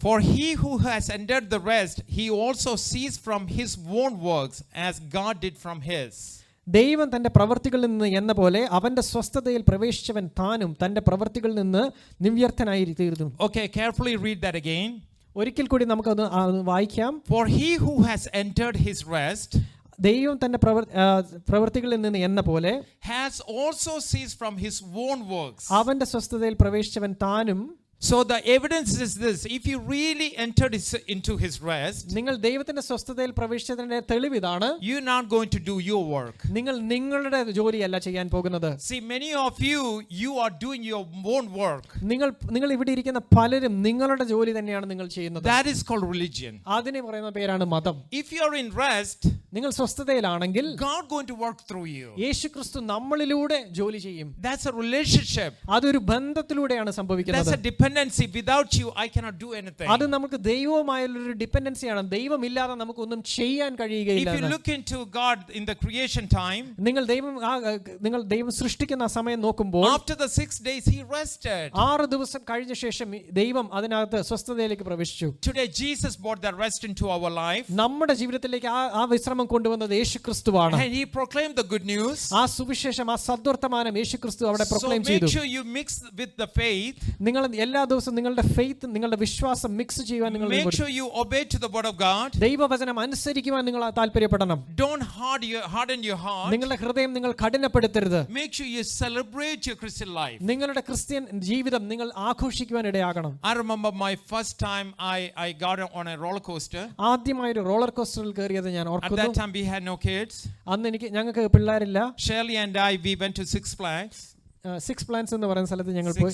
for he who has entered the rest, he also ceased from his own works as God did from his. ദൈവം തന്റെ പ്രവൃത്തികളിൽ നിന്ന് എന്ന പോലെ അവന്റെ സ്വസ്ഥതയിൽ പ്രവേശിച്ചവൻ താനും തന്റെ പ്രവൃത്തികളിൽ നിന്ന് നിവ്യർത്ഥനായി തീർന്നു. Okay, carefully read that again. ഒരിക്കൽ കൂടി നമുക്കത് വായിക്കാം. For he who has entered his rest, ദൈവം തന്റെ പ്രവൃത്തികളിൽ നിന്ന് എന്ന പോലെ has also ceased from his own works. അവന്റെ സ്വസ്ഥതയിൽ പ്രവേശിച്ചവൻ താനും. So the evidence is this: if you really entered into his rest, നിങ്ങൾ ദൈവത്തിന്റെ സ്വസ്ഥതയിൽ പ്രവേശിച്ചതിന്റെ തെളിവ് ഇതാണ്. you're not going to do your work. നിങ്ങൾ നിങ്ങളുടെ ജോലിയല്ല ചെയ്യാൻ പോകുന്നത്. See, many of you are doing your own work. നിങ്ങൾ ഇവിടെ ഇരിക്കുന്ന പലരും നിങ്ങളുടെ ജോലി തന്നെയാണ് നിങ്ങൾ ചെയ്യുന്നത്. That is called religion. അതിനെ പറയുന്ന പേരാണ് മതം. If you are in rest, നിങ്ങൾ സ്വസ്ഥതയിലാണെങ്കിൽ God going to work through you. യേശുക്രിസ്തു നമ്മളിലൂടെ ജോലി ചെയ്യും. That's a relationship. അതൊരു ബന്ധത്തിലൂടെയാണ് സംഭവിക്കുന്നത്. That's a dependency. Without you, I cannot do anything. അത് നമുക്ക് ദൈവവുമായുള്ള ഡെപെൻഡൻസിയാണ്. ദൈവമില്ലാതെ നമുക്ക് ഒന്നും ചെയ്യാൻ കഴിയുകയില്ല. If you look into God in the creation time, നിങ്ങൾ ദൈവം സൃഷ്ടിക്കുന്ന സമയം നോക്കുമ്പോൾ, after the 6 days he rested. 6 ദിവസം കഴിഞ്ഞ ശേഷം ദൈവം അതിനകത്ത് സ്വസ്ഥതയിലേക്ക് പ്രവേശിച്ചു. Today Jesus brought that rest into our life. നമ്മുടെ ജീവിതത്തിലേക്ക് ആ വിശ്രമം കൊണ്ടുവന്നത് യേശുക്രിസ്തുവാണ്. And he proclaimed the good news. ആ സുവിശേഷം, ആ സദ്വർത്തമാനം യേശുക്രിസ്തു അവിടെ പ്രൊക്ലെയിം ചെയ്തു. So make sure you mix with the faith. നിങ്ങൾ എല്ലാ എല്ലാ ദിവസവും നിങ്ങളുടെ ഫെയ്ത്ത്, നിങ്ങളുടെ വിശ്വാസം മിക്സ് ചെയ്യുവാൻ നിങ്ങൾ Make sure you obey to the word of God. ദൈവവചനം അനുസരിക്കുവാൻ നിങ്ങൾ താല്പര്യപ്പെടണം. Don't harden your heart. നിങ്ങളുടെ ഹൃദയം നിങ്ങൾ കഠിനപ്പെടുത്തരുത്. Make sure you celebrate your Christian life. നിങ്ങളുടെ ക്രിസ്ത്യൻ ജീവിതം നിങ്ങൾ ആഘോഷിക്കുവാൻ ഇടയാകണം. I remember my first time I got on a roller coaster. ആദ്യമായി ഒരു റോളർ കോസ്റ്ററിൽ കയറിയത് ഞാൻ At ഓർക്കുന്നു. that time we had no kids. അന്ന് ഞങ്ങൾക്ക് പിള്ളേരില്ല. Shirley and I, we went to Six Flags. Six Flags എന്ന് പറയുന്ന സ്ഥലത്ത് ഞങ്ങൾ പോയി.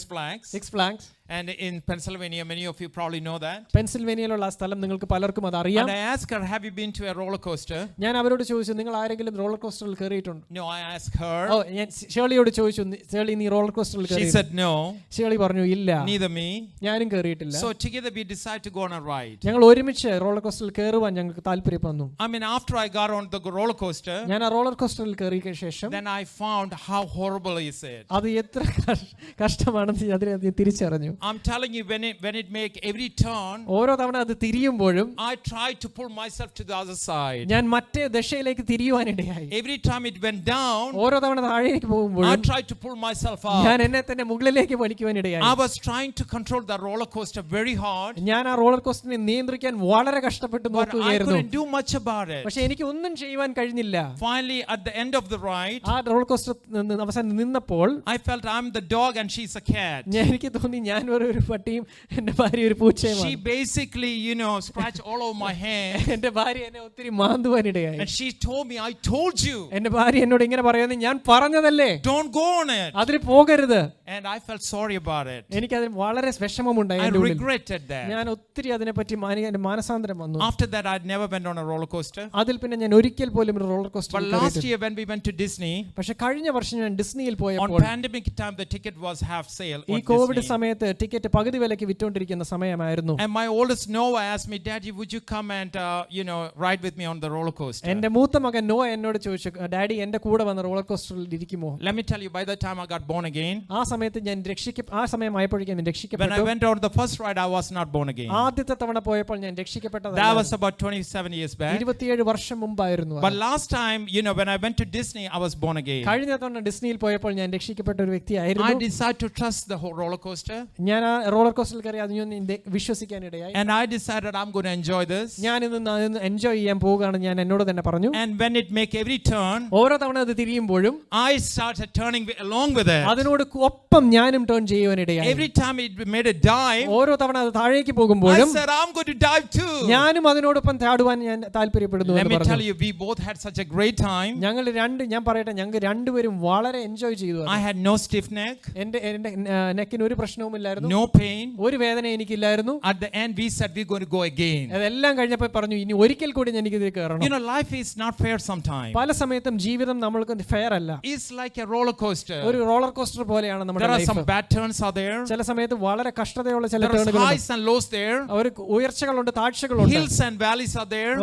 Six Flags. And in Pennsylvania, many of you probably know that. പെൻസിൽവേനിയയിലുള്ള ആ സ്ഥലം നിങ്ങൾക്ക് പലർക്കും അത് അറിയാം. And I asked her, have you been to a roller coaster? ഞാൻ അവരോട് ചോദിച്ചു, നിങ്ങൾ ആരെങ്കിലും റോളർ കോസ്റ്ററിൽ കയറിയിട്ടുണ്ടോ? No, I asked her. ഞാൻ ഷേളിയോട് ചോദിച്ചു, ഷേളി നീ റോളർ കോസ്റ്ററിൽ She said no. ഷേളി പറഞ്ഞു ഇല്ല. Neither me. ഞാനും കയറിയിട്ടില്ല. So together we decided to go on a ride. ഞങ്ങൾ ഒരുമിച്ച് റോളർ കോസ്റ്ററിൽ കയറുവാൻ ഞങ്ങൾക്ക് താല്പര്യം വന്നു. I mean, after I got on the roller coaster, ഞാൻ ആ റോളർ കോസ്റ്ററിൽ കയറിയ ശേഷം then I found how horrible is it. അത് എത്ര കഷ്ടമാണെന്ന് അതിനെ തിരിച്ചറിഞ്ഞു. I'm telling you, when it make every turn, ഓരോ തവണ അത് തിരിയുമ്പോഴും I tried to pull myself to the other side. ഞാൻ മറ്റേ ദിശയിലേക്ക് തിരിയുവാനിടയായി. Every time it went down, ഓരോ തവണ താഴേക്ക് പോകുമ്പോഴും I tried to pull myself up. ഞാൻ എന്നെ തന്നെ മുകളിലേക്ക് വലിക്കുവാനിടയായി. I was trying to control the roller coaster very hard. ഞാൻ ആ റോളർ കോസ്റ്ററിനെ നിയന്ത്രിക്കാൻ വളരെ കഷ്ടപ്പെട്ട് But I നോക്കുകയായിരുന്നു. couldn't do much about it. പക്ഷെ എനിക്ക് ഒന്നും ചെയ്യുവാൻ കഴിഞ്ഞില്ല. Finally, at the end of the ride, ആ റോളർ കോസ്റ്റർ അവസാനം നിന്നപ്പോൾ I felt I'm the dog and she's a cat. എനിക്ക് തോന്നി ഞാൻ ഒരു പട്ടിയും എന്റെ ഭാര്യ ഒരു പൂച്ചയുമാണ്. She basically, scratched all over my hand. എന്റെ ഭാര്യ എന്നെ ഒത്തിരി മാന്തുവാനിടയായി. And she told me, I told you. എന്റെ ഭാര്യ എന്നോട് ഇങ്ങനെ പറയുന്നത് ഞാൻ പറഞ്ഞതല്ലേ, Don't go on it. അതിൽ പോകരുത്. And I felt sorry about it. എനിക്ക് അതിൽ വളരെ വിഷമമുണ്ടായി. I regretted that. ഞാൻ ഒത്തിരി അതിനെപ്പറ്റി മാനസാന്തരം വന്നു. After that, I never went on a roller coaster. അതിൽ പിന്നെ ഞാൻ ഒരിക്കൽ പോലും ഒരു roller coaster. But last year when we went to Disney, പക്ഷെ കഴിഞ്ഞ വർഷം ഞാൻ ഡിസ്നിയിൽ on പോയപ്പോൾ pandemic time the ticket was half sale ഈ on കോവിഡ് Disney. സമയത്ത് ടിക്കറ്റ് പകുതി വിലയ്ക്ക് വിറ്റുകൊണ്ടിരിക്കുന്ന സമയമായിരുന്നു. And my oldest Noah asked me, Daddy, would you come and ride with me on the roller coaster? എന്റെ മൂത്ത മകൻ നോയ എന്നോട് ചോദിച്ചു, ഡാഡി എന്റെ കൂടെ വന്ന് roller കോസ്റ്ററിൽ ഇരിക്കുമോ? Let me tell you, by the time I got born again, ആ സമയത്ത് ഞാൻ ആ സമയമായപ്പോഴേക്കും ഞാൻ when I രക്ഷിക്കപ്പെട്ടു. went on the first ride, I was not born again. ആദ്യത്തെ തവണ പോയപ്പോൾ ഞാൻ രക്ഷിക്കപ്പെട്ടത് That was about 27 years back. 27 വർഷം മുമ്പായിരുന്നു. But last time, when I went to Disney, I was born again. കഴിഞ്ഞ തവണ ഡിസ്നിയിൽ പോയപ്പോൾ ഞാൻ രക്ഷിക്കപ്പെട്ട ഒരു I വ്യക്തിയായിരുന്നു. decided to trust the whole roller coaster. ഞാൻ ആ റോളർ കോസ്റ്ററിൽ കയറി അതിനെ വിശ്വസിക്കാനിടയായി. And I decided I'm going to enjoy this. ഞാൻ ഇന്ന് എൻജോയ് ചെയ്യാൻ പോവുകയാണ് ഞാൻ എന്നോട് തന്നെ പറഞ്ഞു. And when it make every turn, ഓരോ തവണ അത് തിരിയുമ്പോഴും I started turning along with it. അതിനോട് ഒപ്പം ഞാനും turn ചെയ്യുവാനിടയായി. Every time it made a dive, ഓരോ തവണ അത് താഴേക്ക് I പോകുമ്പോഴും said I'm going to dive too. ഞാനും അതിനോടൊപ്പം ചാടുവാൻ ഞാൻ താല്പര്യപ്പെടുന്നു Let എന്ന് me tell പറഞ്ഞു. you, we both had such a great time. ഞാൻ പറയട്ടെ, ഞങ്ങൾ രണ്ടുപേരും വളരെ എൻജോയ് ചെയ്തു. I had no stiff neck, എന്റെ നെക്കിന് ഒരു പ്രശ്നവുമില്ലായിരുന്നു, no pain. ഒരു വേദന എനിക്കില്ലായിരുന്നു. At the end, we said we're going to go again. അതെല്ലാം കഴിഞ്ഞപ്പോൾ പറഞ്ഞു ഇനി ഒരിക്കൽ കൂടി എനിക്കിതിൽ കയറണം. Life is not fair sometimes. പല സമയത്തും ജീവിതം നമ്മൾക്ക് ഫെയർ അല്ല. It's like a roller coaster. ഒരു റോളർ കോസ്റ്റർ പോലെയാണ് നമ്മുടെ There are life. some bad turns out there. ചില സമയത്ത് വളരെ കഷ്ടതയുള്ള ചില There are ടേണുകളുണ്ട്. highs and lows there. ഒരു ഉയർച്ചകളുണ്ട്, താഴ്ചകളുണ്ട്. Hills and valleys are there.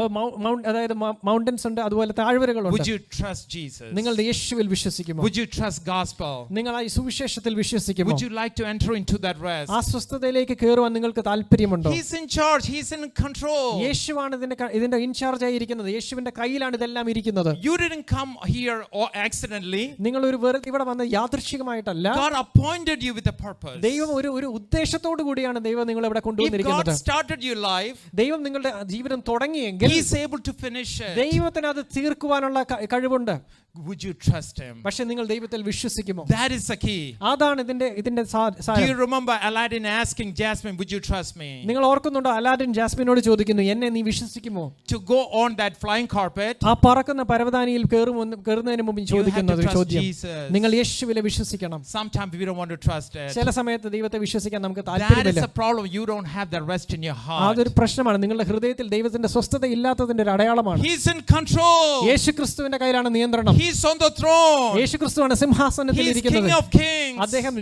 അതായത് മൗണ്ടൻസ് ഉണ്ട്, അതുപോലെ താഴ്വരകളുണ്ട്. Would you trust Jesus? നിങ്ങൾ യേശുവിൽ വിശ്വസിക്കുമോ? Would you trust gospel? നിങ്ങൾ ഈ സുവിശേഷത്തിൽ വിശ്വസിക്കുമോ? Would you like to enter into that rest? ആ സ്വസ്ഥതയിലേക്ക് കയറുവാൻ നിങ്ങൾക്ക് താല്പര്യമുണ്ടോ? He's in charge. He's in control. യേശുവാണ് ഇതിന്റെ ഇൻചാർജ് ആയിരിക്കുന്നത്. യേശുവിന്റെ കയ്യിലാണ് ഇതെല്ലാം ഇരിക്കുന്നത്. You didn't come here accidentally. നിങ്ങൾ ഒരു ഇവിടെ വന്ന യാദൃശ്ചികമായിട്ടല്ല. God appointed you with a purpose. ദൈവം ഒരു ഉദ്ദേശത്തോടു കൂടിയാണ് ദൈവം നിങ്ങളെ ഇവിടെ കൊണ്ടുവന്നിരിക്കുന്നത്. If God started your life, ദൈവം നിങ്ങളുടെ ജീവിതം തുടങ്ങിയെങ്കിൽ He is able to finish it. ദൈവത്തിന് അത് തീർക്കുവാനുള്ള കഴിവുണ്ട്. Would you trust Him? പക്ഷെ നിങ്ങൾ ദൈവത്തിൽ വിശ്വസിക്കുമോ? That is the key. അതാണ് ഇതിന്റെ Do you remember Aladdin asking Jasmine, would you trust me? നിങ്ങൾ ഓർക്കുന്നുണ്ടോ? അലാദിൻ ജാസ്മിനോട് ചോദിക്കുന്നു, എന്നെ നീ വിശ്വസിക്കുമോ? To go on that flying carpet, ആ പറക്കുന്ന പരവതാനിയിൽ കയറുന്നതിന് മുമ്പ് ചോദിക്കുന്ന ഒരു ചോദ്യം, നിങ്ങൾ യേശുവിനെ വിശ്വസിക്കണം. sometimes we don't want to trust it. ചില സമയത്ത് ദൈവത്തെ വിശ്വസിക്കാൻ നമുക്ക് That is താല്പര്യമില്ല. the problem. You don't have the rest in your heart. അതൊരു പ്രശ്നമാണ്. നിങ്ങളുടെ ഹൃദയത്തിൽ ദൈവത്തിന്റെ സ്വസ്ഥത ഇല്ലാത്തതിന്റെ ഒരു അടയാളമാണ്. He's in control. യേശുക്രിസ്തുവിന്റെ കയ്യിലാണ് നിയന്ത്രണം. He's on the throne. യേശുക്രിസ്തുവാണ് സിംഹാസനത്തിൽ He's ഇരിക്കുന്നത്. King of Kings. അദ്ദേഹം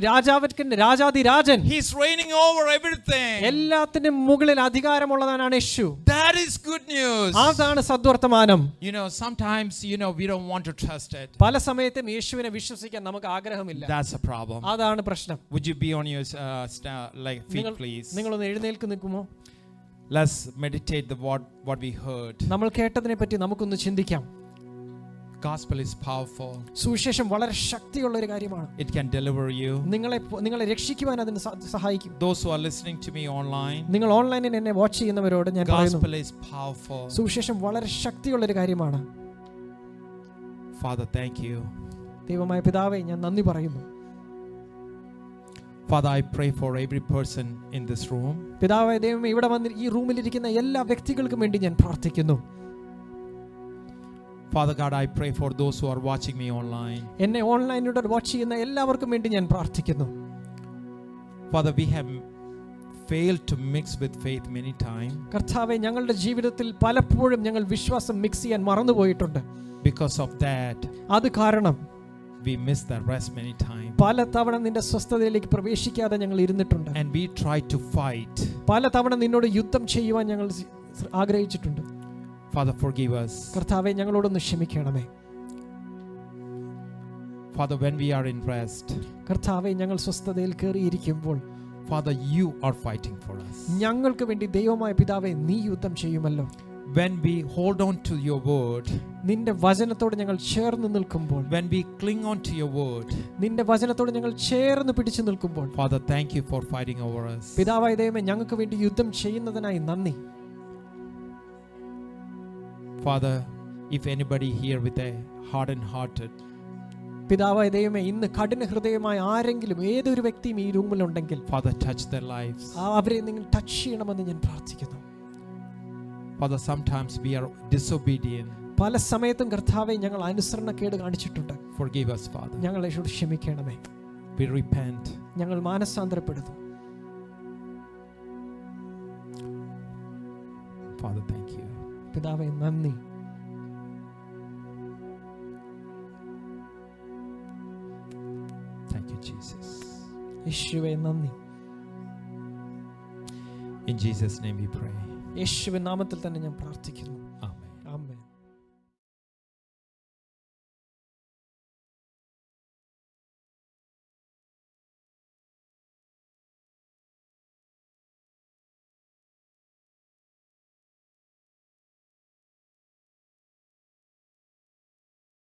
രാജാധിരാജൻ. He's reigning over everything. എല്ലാത്തിനും മുകളിൽ അധികാരമുള്ളതാണ് യേശു. That is good news. അതാണ് സദ്വർത്തമാനം. Sometimes we don't want to trust it. പല സമയത്തും യേശുവിനെ വിശ്വസിക്കാൻ നമുക്ക് ആഗ്രഹമില്ല. That's a problem. അതാണ് പ്രശ്നം. Would you be on your feet, please? നിങ്ങളൊന്ന് എഴുന്നേൽക്ക് നിൽക്കുമോ? Let's meditate what we heard. നമ്മൾ കേട്ടതിനെ പറ്റി നമുക്കൊന്ന് ചിന്തിക്കാം. Gospel is powerful. സുവിശേഷം വളരെ ശക്തിയുള്ള ഒരു കാര്യമാണ്. It can deliver you. നിങ്ങളെ രക്ഷിക്കുവാൻ അതിന് സഹായിക്കും. Those who are listening to me online, നിങ്ങൾ ഓൺലൈനിൽ എന്നെ വാച്ച് ചെയ്യുന്നവരോട് ഞാൻ പറയുന്നു, Gospel is powerful. സുവിശേഷം വളരെ ശക്തിയുള്ള ഒരു കാര്യമാണ്. Father, thank you. ദൈവമായ പിതാവേ, ഞാൻ നന്ദി പറയുന്നു. Father, I pray for every person in this room. പിതാവായ ദൈവമേ, ഇവിടെ വന്ന് ഈ റൂമിലിരിക്കുന്ന എല്ലാ വ്യക്തികൾക്കും വേണ്ടി ഞാൻ പ്രാർത്ഥിക്കുന്നു. Father God, I pray for those who are watching me online. എന്നെ ഓൺലൈനിലൂടെ വാച്ച് ചെയ്യുന്ന എല്ലാവർക്കും വേണ്ടി ഞാൻ പ്രാർത്ഥിക്കുന്നു. Father, we have failed to mix with faith many times. കർത്താവേ, ഞങ്ങളുടെ ജീവിതത്തിൽ പലപ്പോഴും ഞങ്ങൾ വിശ്വാസം മിക്സ് ചെയ്യാൻ മറന്നുപോയിട്ടുണ്ട്. Because of that, അത് കാരണം we miss the rest many times. പല തവണ നിന്റെ സ്വസ്ഥതയിലേക്ക് പ്രവേശിക്കാതെ ഞങ്ങൾ ഇരുന്നിട്ടുണ്ട്. And we try to fight. പല തവണ നിന്നോട് യുദ്ധം ചെയ്യുവാൻ ഞങ്ങൾ ആഗ്രഹിച്ചിട്ടുണ്ട്. Father, forgive us. കർത്താവേ, ഞങ്ങളോടൊന്ന് ക്ഷമിക്കണമേ. Father, when we are in rest, കർത്താവേ, ഞങ്ങൾ സ്വസ്ഥതയിൽ കയറിയിരിക്കുമ്പോൾ Father, you are fighting for us. ഞങ്ങൾക്ക് വേണ്ടി ദൈവമായ പിതാവേ, നീ യുദ്ധം ചെയ്യുമല്ലോ. When we hold on to your word, നിന്റെ വചനത്തോട് ഞങ്ങൾ ചേർന്ന് നിൽക്കുമ്പോൾ, when we cling on to your word, നിന്റെ വചനത്തോട് ഞങ്ങൾ ചേർന്ന് പിടിച്ചു നിൽക്കുമ്പോൾ, Father, thank you for fighting over us. പിതാവായ ദൈവമേ, ഞങ്ങൾക്ക് വേണ്ടി യുദ്ധം ചെയ്യുന്നതിനായി നന്ദി. Father, if anybody here with a hardened hearted, പിതാവായ ദൈവമേ, ഇന്ന് കഠിന ഹൃദയമായ ആരെങ്കിലും, ഏതൊരു വ്യക്തിയും ഈ റൂമിലുണ്ടെങ്കിൽ, Father, touch their lives. അവരെ നിങ്ങൾ ടച്ച് ചെയ്യണമെന്ന് ഞാൻ പ്രാർത്ഥിക്കുന്നു. Father, sometimes we are disobedient. പല സമയത്തും കർത്താവേ, ഞങ്ങൾ അനുസരണക്കേട് കാണിച്ചിട്ടുണ്ട്. Forgive us, Father. ഞങ്ങളെ ക്ഷമിക്കണമേ. We repent. ഞങ്ങൾ മാനസാന്തരപ്പെടുന്നു. Father, thank you. പിതാവേ, നന്ദി. Thank you, Jesus. യേശുവേ, നന്ദി. In Jesus' name we pray. യേശുവിൻ നാമത്തിൽ തന്നെ ഞാൻ പ്രാർത്ഥിക്കുന്നു. Amen.